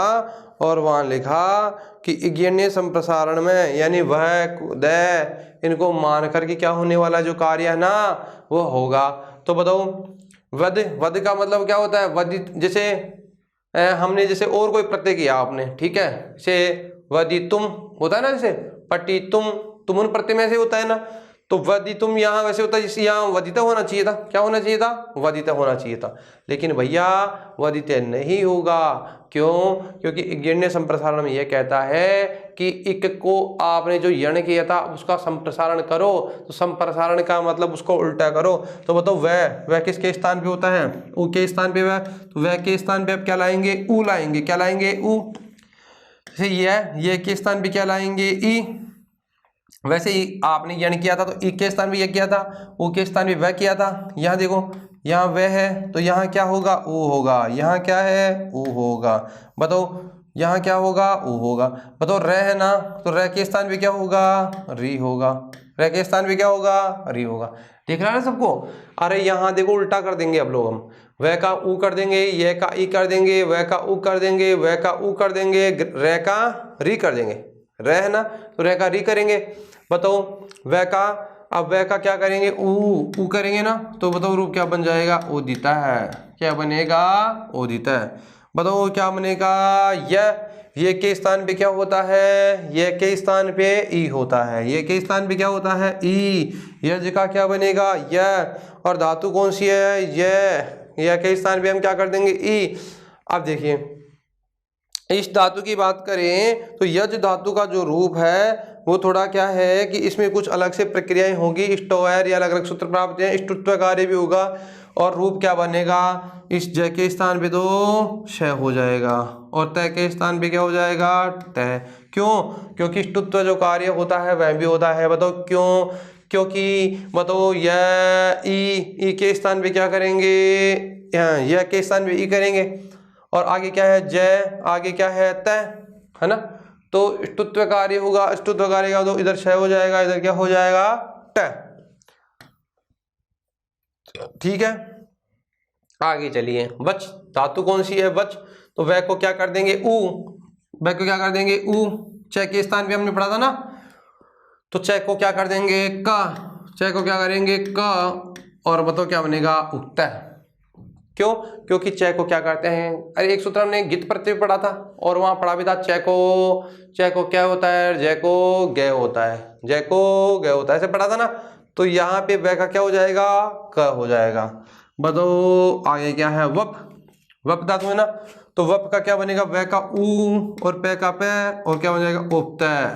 और वहाँ लिखा कि इग्यन्य संप्रसारण में यानी वह द इनको मान करके क्या होने वाला जो कार्य है ना वो होगा। तो बताओ वद, वद का मतलब क्या होता है? वदित, जैसे हमने जैसे और कोई प्रत्यय किया आपने, ठीक है, जैसे वदितुम होता है ना, जैसे पठितुम, तुमुन प्रत्यय में ऐसे होता है ना, तो वदितुम यहाँ वैसे होता है जिस यहाँ वदिता होना चाहिए था। क्या होना चाहिए था? वदिता होना चाहिए था। लेकिन भैया वदिता नहीं होगा। क्यों? क्योंकि इग्यन्य संप्रसारण में यह कहता है कि इक को आपने जो यण किया था उसका संप्रसारण करो, तो संप्रसारण का मतलब उसको उल्टा करो। तो बताओ वह किसके स्थान पे होता है? उ के स्थान पे वह, तो वह के स्थान पे अब क्या लाएंगे? उ लाएंगे। क्या लाएंगे? उ। जैसे ये के स्थान पे क्या लाएंगे? ई। वैसे ही आपने यण किया था तो ई के स्थान पे यह किया था, उ के स्थान पे वह किया था। यहाँ देखो, यहाँ वह है तो यहाँ क्या होगा? उ होगा। यहाँ क्या है? उ होगा। बताओ यहाँ क्या होगा? उ होगा। बताओ र है ना, तो र के स्थान पे क्या होगा? री होगा। र के स्थान पे क्या होगा? री होगा। देख रहा है ना सबको? अरे यहाँ देखो उल्टा कर देंगे अब लोग, हम वह का उ कर देंगे, यह का ई कर देंगे, वह का उ कर देंगे, वह का उ कर देंगे, र का री कर देंगे। र है ना, तो र का री करेंगे। बताओ वह का, अब वह का क्या करेंगे? उ करेंगे ना, तो बताओ रूप क्या बन जाएगा? उदिता है। क्या बनेगा? उदिता है। बताओ क्या बनेगा? ये के स्थान पे क्या होता है? ये के स्थान पे ई होता है। ये के स्थान पे क्या होता है? ई। यह का क्या बनेगा? यह। और धातु कौन सी है? यह के स्थान पे हम क्या कर देंगे? ई। अब देखिए इस धातु की बात करें तो यज धातु का जो रूप है वो थोड़ा क्या है कि इसमें कुछ अलग से प्रक्रियाएं होंगी, स्टोयर या अलग अलग सूत्र प्राप्त हैं, ष्टुत्व कार्य भी होगा, और रूप क्या बनेगा? इस ज के स्थान पे तो श हो जाएगा और तय के स्थान पे क्या हो जाएगा? तय। क्यों? क्योंकि ष्टुत्व जो कार्य होता है वह भी होता है। बताओ क्यों? क्योंकि बताओ यह ई के स्थान पे क्या करेंगे? यह के स्थान पे ई करेंगे, और आगे क्या है? जय, आगे क्या है? तय, है ना। तो ष्टुत्व कार्य होगा, ष्टुत्व कार्य का तो इधर क्षय हो जाएगा, इधर क्या हो जाएगा? ट। ठीक है, आगे चलिए। वच धातु कौन सी है? वच, तो वह को क्या कर देंगे? उ। वह को क्या कर देंगे? उ। च के स्थान पे हमने पढ़ा था ना, तो च को क्या कर देंगे? का। च को क्या करेंगे? का। और बताओ क्या बनेगा? उत्तर। क्यों? क्योंकि च को क्या करते हैं? अरे एक सूत्र हमने गित प्रत्यय पढ़ा था और वहां पढ़ा भी था च को क्या होता है? जय को गे होता है, जय को गे होता है, ऐसे पढ़ा था ना। तो यहाँ पे वह का क्या हो जाएगा? क हो जाएगा। बताओ आगे क्या है? वप। वप धातु है ना, तो वप का क्या बनेगा? वह का उ और पे का पे, और क्या बन जाएगा? उपतय।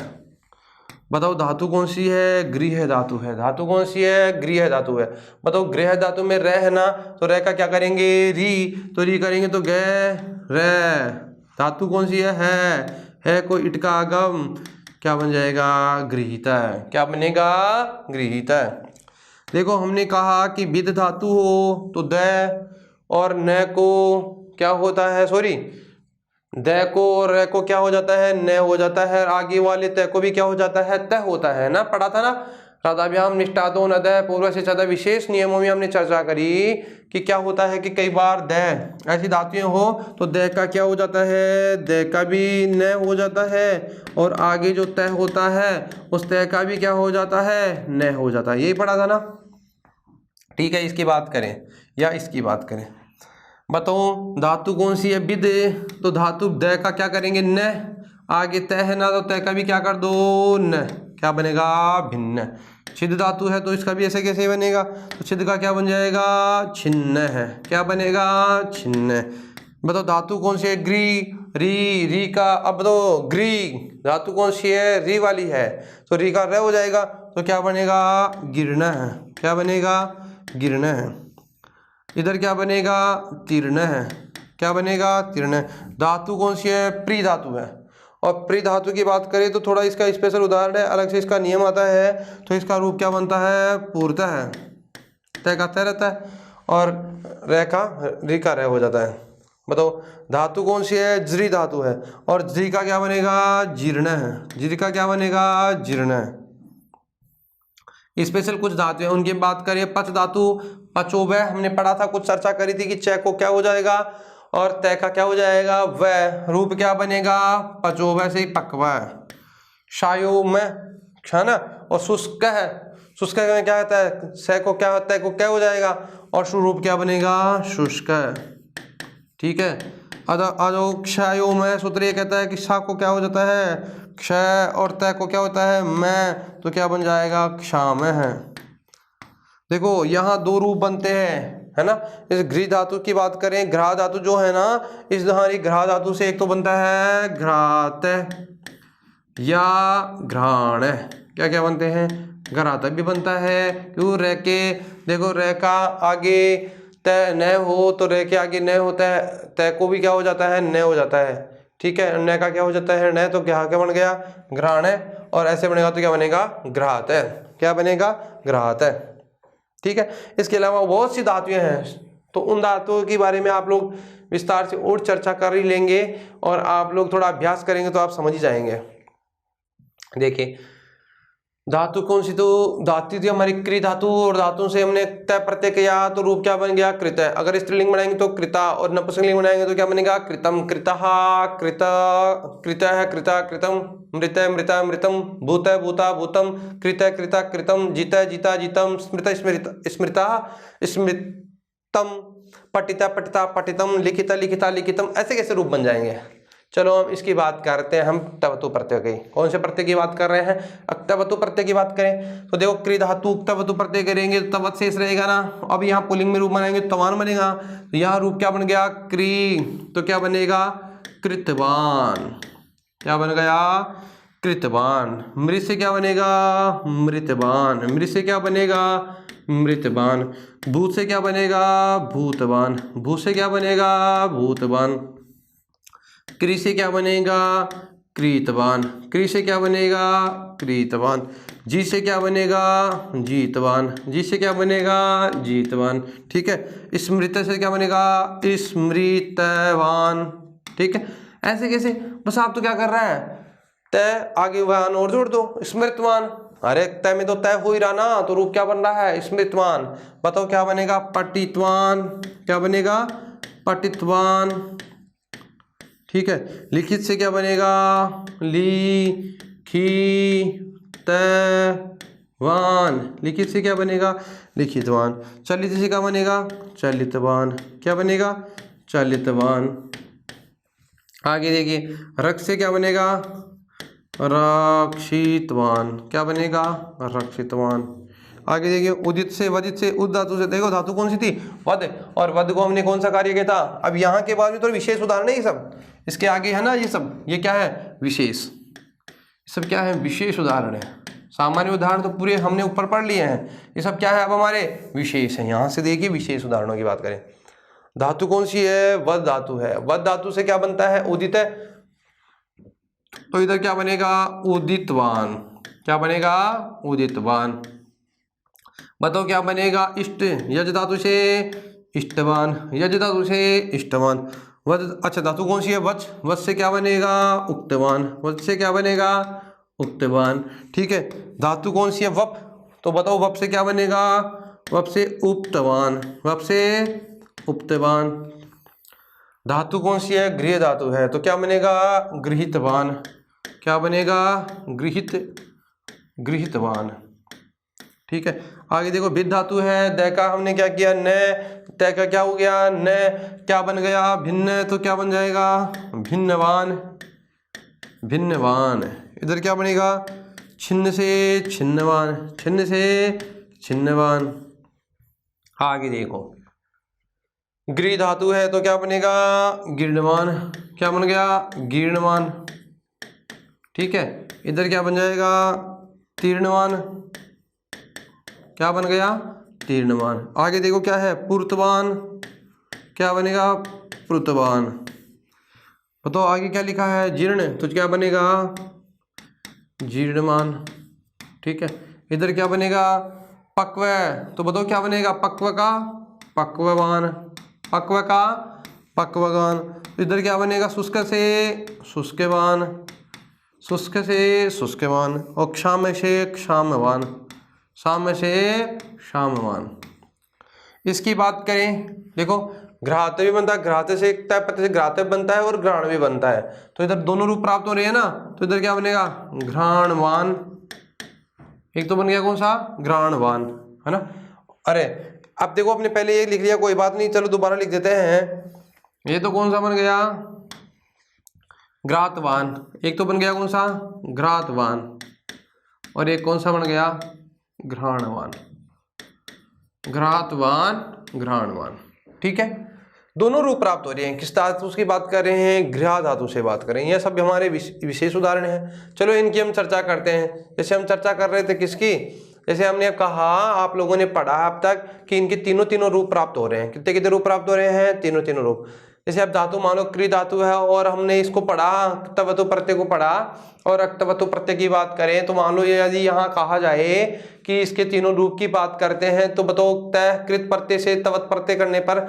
बताओ धातु कौन सी है? गृह धातु है। धातु कौन सी है? गृह धातु है। बताओ गृह धातु में रह है ना, तो रह का क्या करेंगे? री, तो री करेंगे तो गे रे। धातु कौन सी है को इट का आगम, क्या बन जाएगा? गृहीता। क्या बनेगा? गृहीता। देखो हमने कहा कि विद धातु हो तो द और न को क्या होता है? सॉरी, द को और र को क्या हो जाता है? न हो जाता है। आगे वाले तय को भी क्या हो जाता है? तय होता है ना, पढ़ा था ना। राधाभ्याम निष्ठातो न द पूर्व से ज्यादा विशेष नियमों में हमने चर्चा करी कि क्या होता है कि कई बार द ऐसी धातुएं हो तो द का क्या हो जाता है? द का भी न हो जाता है, और आगे जो तय होता है उस तय का भी क्या हो जाता है? न हो जाता है। यही पढ़ा था ना। ठीक है, इसकी बात करें या इसकी बात करें? बताओ धातु कौन सी है? विद, तो धातु द का क्या करेंगे? न। आगे तय है ना, तो तय का भी क्या कर दो? न। क्या बनेगा? भिन्न। छिद धातु है तो इसका भी ऐसे कैसे बनेगा, तो छिद का क्या बन जाएगा, छिन्न है। क्या बनेगा, छिन्न। बताओ धातु कौन सी है, ग्री, री का, अब बताओ ग्री धातु कौन सी है, री वाली है, तो री का र हो जाएगा, तो क्या बनेगा, गिर्ण है। क्या बनेगा, गिर्ण है। इधर क्या बनेगा, तीर्ण है। क्या बनेगा, तीर्ण। धातु कौन सी है, प्री धातु है। और प्री धातु की बात करें तो थोड़ा इसका स्पेशल उदाहरण है, अलग से इसका नियम आता है। तो इसका रूप क्या बनता है, पूर्ता है। तय का तय रहता है और रे का री का रे हो जाता है। बताओ धातु कौन सी है, ज्री धातु है, और ज्री का क्या बनेगा, जीर्ण है। ज्री का क्या बनेगा, जीर्ण है। स्पेशल कुछ धातु है उनकी बात करें। पच धातु, पचोवय हमने पढ़ा था, कुछ चर्चा करी थी कि च को क्या हो जाएगा और तय का क्या हो जाएगा, वह रूप क्या बनेगा, पचोवय से पकवा। शायो में है ना, और शुष्क है, शुष्क में क्या होता है, स को क्या होता है, को क्या हो जाएगा, और रूप क्या बनेगा, शुष्क। ठीक है। अदो क्षयो में सूत्र ये कहता है कि सा को क्या हो जाता है, क्षय, और तय को क्या होता है, मैं, तो क्या बन जाएगा, क्षाम है। देखो यहाँ दो रूप बनते हैं, है ना। इस घृ धातु की बात करें, घ्रा धातु जो है ना, इस हमारी घ्रा धातु से एक तो बनता है घ्रात या घ्राण। क्या क्या बनते हैं, घरात भी बनता है। क्यों, रे के देखो, रे का आगे तय न हो तो रे के आगे न होता है, तय को भी क्या हो जाता है, न हो जाता है। ठीक है, न का क्या हो जाता है, न, तो क्या बन गया, घ्राण है। और ऐसे बनेगा तो क्या बनेगा, घ्रात है। क्या बनेगा, घ्रात है। ठीक है। इसके अलावा बहुत सी धातुएं हैं, तो उन धातुओं के बारे में आप लोग विस्तार से और चर्चा कर ही लेंगे, और आप लोग थोड़ा अभ्यास करेंगे तो आप समझ ही जाएंगे। देखिए धातु कौन सी, तो धातु थी हमारी क्री धातु, और धातु से हमने तय प्रत्यय किया तो रूप क्या बन गया, कृत। अगर स्त्रीलिंग बनाएंगे तो कृता, और नपुंसकलिंग बनाएंगे तो क्या बनेगा, कृतम, कृतः, कृत, कृत है, कृता, कृतम, मृत, मृता, मृतम, भूत, भूता, भूतम, कृत, कृता, कृतम, जीत, जीता, जीतम, स्मृत, स्मृत, स्मृता, स्मृतम, पठिता, पठिता, पठितम, लिखिता, लिखिता, लिखितम। ऐसे कैसे रूप बन जाएंगे। चलो हम इसकी बात करते हैं, हम क्तवतु प्रत्यय की। कौन से प्रत्यय की बात कर रहे हैं, क्तवतु प्रत्यय की बात करें तो देखो क्री धातु क्तवतु प्रत्यय करेंगे तो तवत शेष रहेगा ना। अब यहाँ पुल्लिंग में रूप बनाएंगे तो तवान बनेगा, तो यहाँ रूप क्या बन गया, क्री, तो क्या बनेगा, कृतवान। क्या बन गया, कृतवान। मृत से क्या बनेगा, मृतवान। मृत से क्या बनेगा, मृतवान। भूत से क्या बनेगा, भूतवान। भूत से क्या बनेगा, भूतवान। क्री से क्या बनेगा, क्रीतवान। क्री से क्या बनेगा, क्रीतवान। जी से क्या बनेगा, जीतवान। जी से क्या बनेगा, जीतवान। ठीक है। स्मृत से क्या बनेगा, स्मृतवान। ठीक है। ऐसे कैसे, बस आप तो क्या कर रहे हैं, तय आगे वान और जोड़ दो, स्मृतवान। अरे तय में तो तय हो ही रहा ना, तो रूप क्या बन रहा है, स्मृतवान। बताओ क्या बनेगा, पठितवान। क्या बनेगा, पठितवान। ठीक है। लिखित से क्या बनेगा, लिखितवान। लिखित से क्या बनेगा, लिखितवान। चलित से क्या बनेगा, चलितवान। क्या बनेगा, चलितवान। आगे देखिए, रक्त से क्या बनेगा, रक्षितवान। क्या बनेगा, रक्षितवान। आगे देखिए, उदित से, वदित से, उद धातु से, देखो धातु कौन सी थी, वद, और वद को हमने कौन सा कार्य किया था। अब यहाँ के बाद में तो विशेष उदाहरण है ये सब, इसके आगे है ना ये सब, ये क्या है, विशेष। सब क्या है, विशेष उदाहरण है। सामान्य उदाहरण तो पूरे हमने ऊपर पढ़ लिए हैं, ये सब क्या है अब हमारे विशेष है। यहाँ से देखिए विशेष उदाहरणों की बात करें, धातु कौन सी है, वद धातु है। वद धातु से क्या बनता है, उदित है, तो इधर क्या बनेगा, उदितवान। क्या बनेगा, उदितवान। बताओ क्या बनेगा, इष्ट। यज धातु से इष्टवान। यज धातु से इष्टवान। वद, अच्छा धातु कौन सी है, वच। वच से क्या बनेगा, उक्तवान। वच से क्या बनेगा, उक्तवान। ठीक है। धातु कौन सी है, वप, तो बताओ वप से क्या बनेगा, वप से उक्तवान। वप से उक्तवान। धातु कौन सी है, गृह धातु है, तो क्या बनेगा, गृहीतवान। क्या बनेगा, गृहित, गृहीतवान। ठीक है। आगे देखो, भिन्न धातु है, द का हमने क्या किया, न, तय का क्या हो गया, न, क्या बन गया, भिन्न, तो क्या बन जाएगा, भिन्नवान। भिन्नवान। इधर क्या बनेगा, छिन्न से छिन्नवान, छिन्न से छिन्नवान। आगे देखो, गृह धातु है तो क्या बनेगा, गिरणवान। क्या बन गया, गिरणवान। ठीक है, इधर क्या बन जाएगा, तीर्णवान। क्या बन गया, तीर्णवान। आगे देखो क्या है, पुर्तवान। क्या बनेगा, पुर्तवान। बताओ आगे क्या लिखा है, जीर्ण, तो क्या बनेगा, जीर्णवान। ठीक है, इधर क्या बनेगा, पक्व, तो बताओ क्या बनेगा, पक्व का पक्ववान, पक्व का पक्ववान। इधर क्या बनेगा, शुष्क से शुष्कवान, शुष्क से शुष्कवान। और क्षाम से क्षामवान, शाम से शामवान। इसकी बात करें, देखो घ्राते भी बनता है, घ्राते से एक टाइप पत्ते से घ्राते बनता है और घ्राण भी बनता है, तो इधर दोनों रूप प्राप्त हो रहे हैं ना, तो इधर क्या बनेगा, घ्राणवान। एक तो बन गया कौन सा, घ्राणवान, है ना। अरे अब देखो, आपने पहले ये लिख लिया, कोई बात नहीं, चलो दोबारा लिख देते हैं। ये तो कौन सा बन गया, घ्रातवान। एक तो बन गया कौन सा, घ्रातवान, और एक कौन सा बन गया, घ्राणवान, घ्रातवान, घ्राणवान। ठीक है, दोनों रूप प्राप्त हो रहे हैं। किस धातु की बात कर रहे हैं, गृह धातु से बात कर रहे हैं। यह सब हमारे विशेष उदाहरण हैं। चलो इनकी हम चर्चा करते हैं। जैसे हम चर्चा कर रहे थे किसकी, जैसे हमने कहा, आप लोगों ने पढ़ा अब तक कि इनके तीनों रूप प्राप्त हो रहे हैं। कितने कितने रूप प्राप्त हो रहे हैं, तीनों रूप। जैसे अब धातु मान लो क्री धातु है, और हमने इसको पढ़ा, क्तवतु प्रत्यय को पढ़ा, और अक्तवतु प्रत्यय की बात करें तो मान लो यदि यहाँ कहा जाए कि इसके तीनों रूप की बात करते हैं, तो बताओ तय कृत प्रत्यय से तवत प्रत्यय करने पर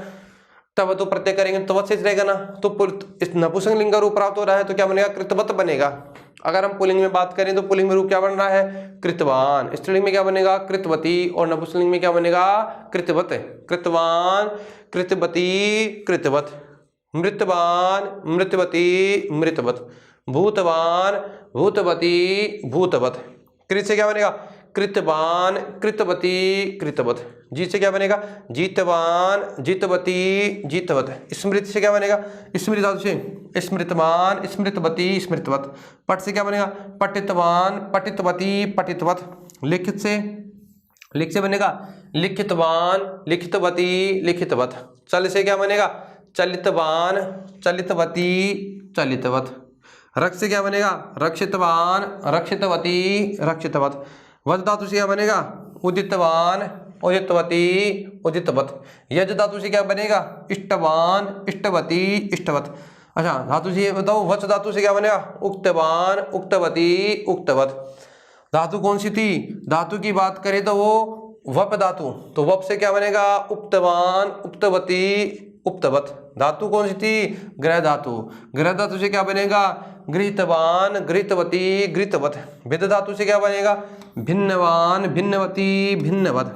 तवतु प्रत्यय करेंगे तो तवत से रहेगा ना, तो इस नपुंसकलिंग का रूप प्राप्त हो रहा है, तो क्या बनेगा, कृतवत बनेगा। अगर हम पुल्लिंग में बात करें तो पुल्लिंग में रूप क्या बन रहा है, कृतवान। स्त्रीलिंग में क्या बनेगा, कृतवती, और नपुंसकलिंग में क्या बनेगा, कृतवत। कृतवान, कृतवती, कृतवत। मृतवान, मृतवती, मृतवत। भूतवान, भूतवती, भूतवत। कृत से क्या बनेगा, कृतवान, कृतवती, कृतवत। जीत से क्या बनेगा, जीतवान, जीतवती, जीतवत। स्मृत से क्या बनेगा, स्मृत धातु से स्मृतवान, स्मृतवती, स्मृतवत। पट से क्या बनेगा, पठितवान, पठितवती, पठितवत। लिखित से बनेगा लिखितवान, लिखितवती, लिखितवत। चल से क्या बनेगा, चलितवान, चलितवती, चलितवत। रक्त से क्या बनेगा, रक्षितवान, रक्षितवती, रक्षितवत। वध धातु से क्या बनेगा, उदितवान, उदितवती, उदितवत। यज धातु से क्या बनेगा, इष्टवान, इष्टवती, इष्टवत। अच्छा धातु से बताओ, वच धातु से क्या बनेगा, उक्तवान, उक्तवती, उक्तवत। धातु कौन सी थी, धातु की बात करें तो वो वप धातु, तो वप से क्या बनेगा, उक्तवान, उक्तवती, उक्तवत। धातु कौन सी थी, गृह धातु। गृह धातु से क्या बनेगा, गृहीतवान, गृहीतवती, गृहीतवत। भिन्न धातु से क्या बनेगा, भिन्नवान, भिन्नवती, भिन्नवत।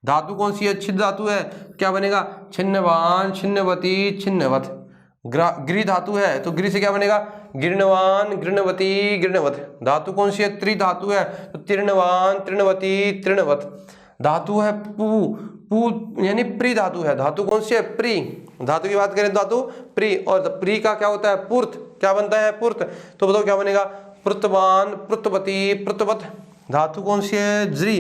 धातु कौन सी है, छिन्न धातु है, क्या बनेगा, छिन्नवान, छिन्नवती, छिन्नवत। गृह धातु है तो गृह से क्या बनेगा, गिरणवान, गिरणवती, गिरणवत। धातु कौन सी है, त्रि धातु है तो तीर्णवान, तीर्णवती, तीर्णवत। धातु है पू, पू यानी प्री धातु है। धातु कौन सी है, प्री। धातु की बात करें धातु प्री, और प्री का क्या होता है, पुर्त। क्या बनता है, पुर्त। तो बताओ क्या बनेगा, पृतवान, पृतवती, पृतवत। धातु कौन सी है, ज्री।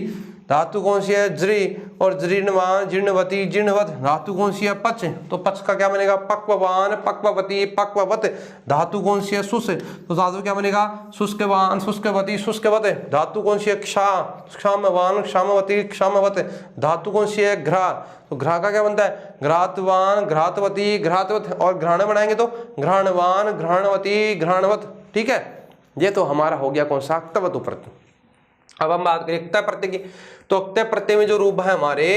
धातु कौन सी है, ज्री, और जीर्णवान, जीर्णवती, जीर्णवत। धातु कौन सी है, पच, तो पच का क्या बनेगा, पक्ववान, पक्ववती, पक्ववत। धातु कौन सी है, शुष, तो धातु क्या बनेगा, शुष्कवान, शुष्कवती, शुष्कवत। धातु कौन सी है, क्षा, क्षामवान, क्षामवती, क्षामवत। धातु कौन सी है, घ्रा, तो घ्रा का क्या बनता है, घ्रातवान, घ्रातवती, घ्रातवत। और घ्राण बनाएंगे तो घ्राणवान, घ्राणवती, घ्राणवत। ठीक है, ये तो हमारा हो गया कौन सा, क्तवतु प्रत्यय। अब हम बात करें क्तय प्रत्यय की, तो क्तय प्रत्यय में जो रूप है हमारे,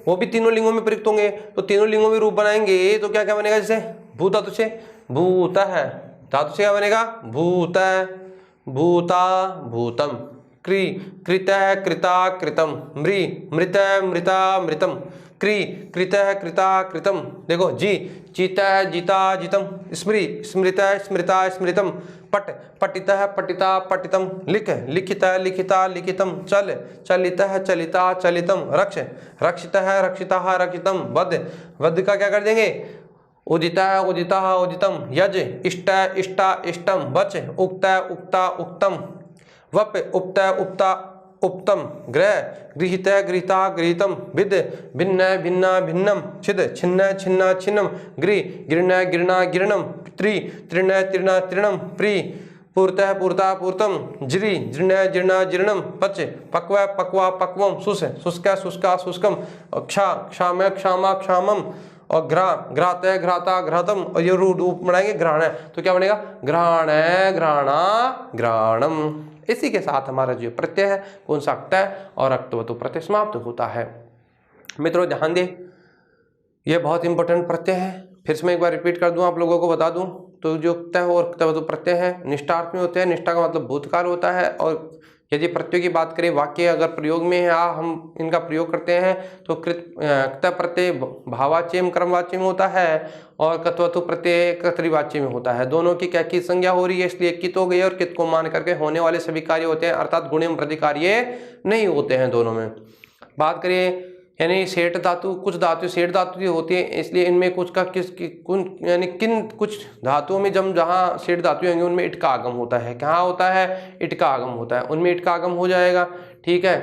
वो भी तीनों लिंगों में प्रयुक्त होंगे। तो तीनों लिंगों में रूप बनाएंगे तो क्या क्या बनेगा, जैसे भू धातु से भूत है, धातु से क्या बनेगा, भूत, भूता, भूतम। क्री, कृत, कृता, कृतम। मृ, मृत, मृता, मृतम। क्री, कृत, कृता, कृतम। देखो जी, जीत, जीता, जितम। स्मृ, स्मृत, स्मृता, स्मृतम। पट, पठितः, पठिता, पठितम। लिख, लिखितः, लिखिता, लिखितम। चल, चलितः, चलिता, चलितम। रक्ष, रक्षितः, रक्षितः, रक्षितम। वध, वध का क्या कर देंगे, उदितः, उदितः, उदितम। यज, इष्ट, इष्टा, इष्टम। वच, उक्त, उक्ता, उक्तम। वप उक्त उपता उपतम, ग्रह गृहीत गृहीता गृहीतम, भिद भिन्न भिन्ना भिन्नम, छिद छिन्न छिन्ना छिन्नम, गृह गृह्ण गृह्णा गृह्णम, त्रि तृण तृण तृणम, प्रि पूर्तः पूर्ता पूर्तम, जृ जीर्ण जीर्णा जीर्णम, पच पक्व पक्वा पक्वम, शुष् शुष्का शुष्का शुष्कम, क्षा क्षाम क्षामा क्षामम, और घ्रात घ्राता घ्रातम, और ये रूप बनाएंगे घ्राण है तो क्या बनेगा घ्राण घ्राणा घ्राणम। इसी के साथ हमारा जो प्रत्यय है कौन सा अक्त है और अक्तवतु प्रत्यय समाप्त होता है। मित्रों ध्यान दें, यह बहुत इंपॉर्टेंट प्रत्यय है। फिर से मैं एक बार रिपीट कर दूं, आप लोगों को बता दूं तो जो अक्त और अक्तवतु प्रत्यय है निष्ठार्थ में होते हैं। निष्ठा का मतलब भूतकाल होता है, और यदि प्रत्यय की बात करें वाक्य अगर प्रयोग में है हम इनका प्रयोग करते हैं तो कृत प्रत्यय भाववाच्य में कर्मवाच्य में होता है और कत्वतु प्रत्यय कर्तृवाच्य में होता है। दोनों की क्या की संज्ञा हो रही है, इसलिए कित हो गई और कित को मान करके होने वाले सभी कार्य होते हैं, अर्थात गुणे में प्रतिकार्य नहीं होते हैं दोनों में। बात करें यानी सेठ धातु, कुछ धातु सेठ धातु की होती है, इसलिए इनमें कुछ का यानी किन कुछ धातुओं में जहाँ सेठ धातु होंगे उनमें इट का आगम होता है। कहाँ होता है, इट का आगम होता है, उनमें इट का आगम हो जाएगा। ठीक है।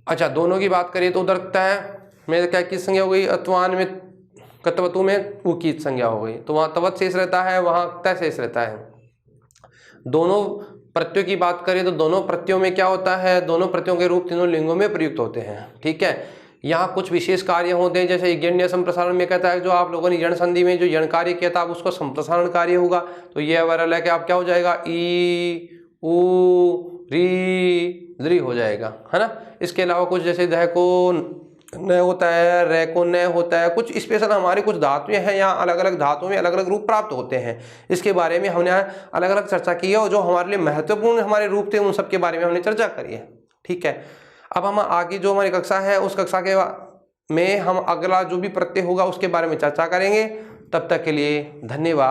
अच्छा, दोनों की बात करें तो उधर है में क्या की संज्ञा हो गई, अत्वान में कत्वतु में उ की संज्ञा हो गई, तो वहाँ तवत शेष रहता है, वहाँ तय शेष रहता है। दोनों प्रत्ययों की बात करें तो दोनों प्रत्ययों में क्या होता है, दोनों प्रत्ययों के रूप तीनों लिंगों में प्रयुक्त होते हैं। ठीक है। यहाँ कुछ विशेष कार्य होते हैं, जैसे यज्ञ संप्रसारण में कहता है जो आप लोगों ने यण संधि में जो यण कार्य किया था आप उसको संप्रसारण कार्य होगा, तो ये अवर लेके आप क्या हो जाएगा ई उ री द्री हो जाएगा, है ना। इसके अलावा कुछ जैसे दह को न होता है, रे को न होता है, कुछ स्पेशल हमारी कुछ धातुएं हैं, यहाँ अलग अलग धातुओं में अलग अलग रूप प्राप्त होते हैं। इसके बारे में हमने अलग अलग चर्चा की है और जो हमारे लिए महत्वपूर्ण हमारे रूप थे उन सब के बारे में हमने चर्चा करी है। ठीक है। अब हम आगे जो हमारी कक्षा है उस कक्षा के में हम अगला जो भी प्रत्यय होगा उसके बारे में चर्चा करेंगे। तब तक के लिए धन्यवाद।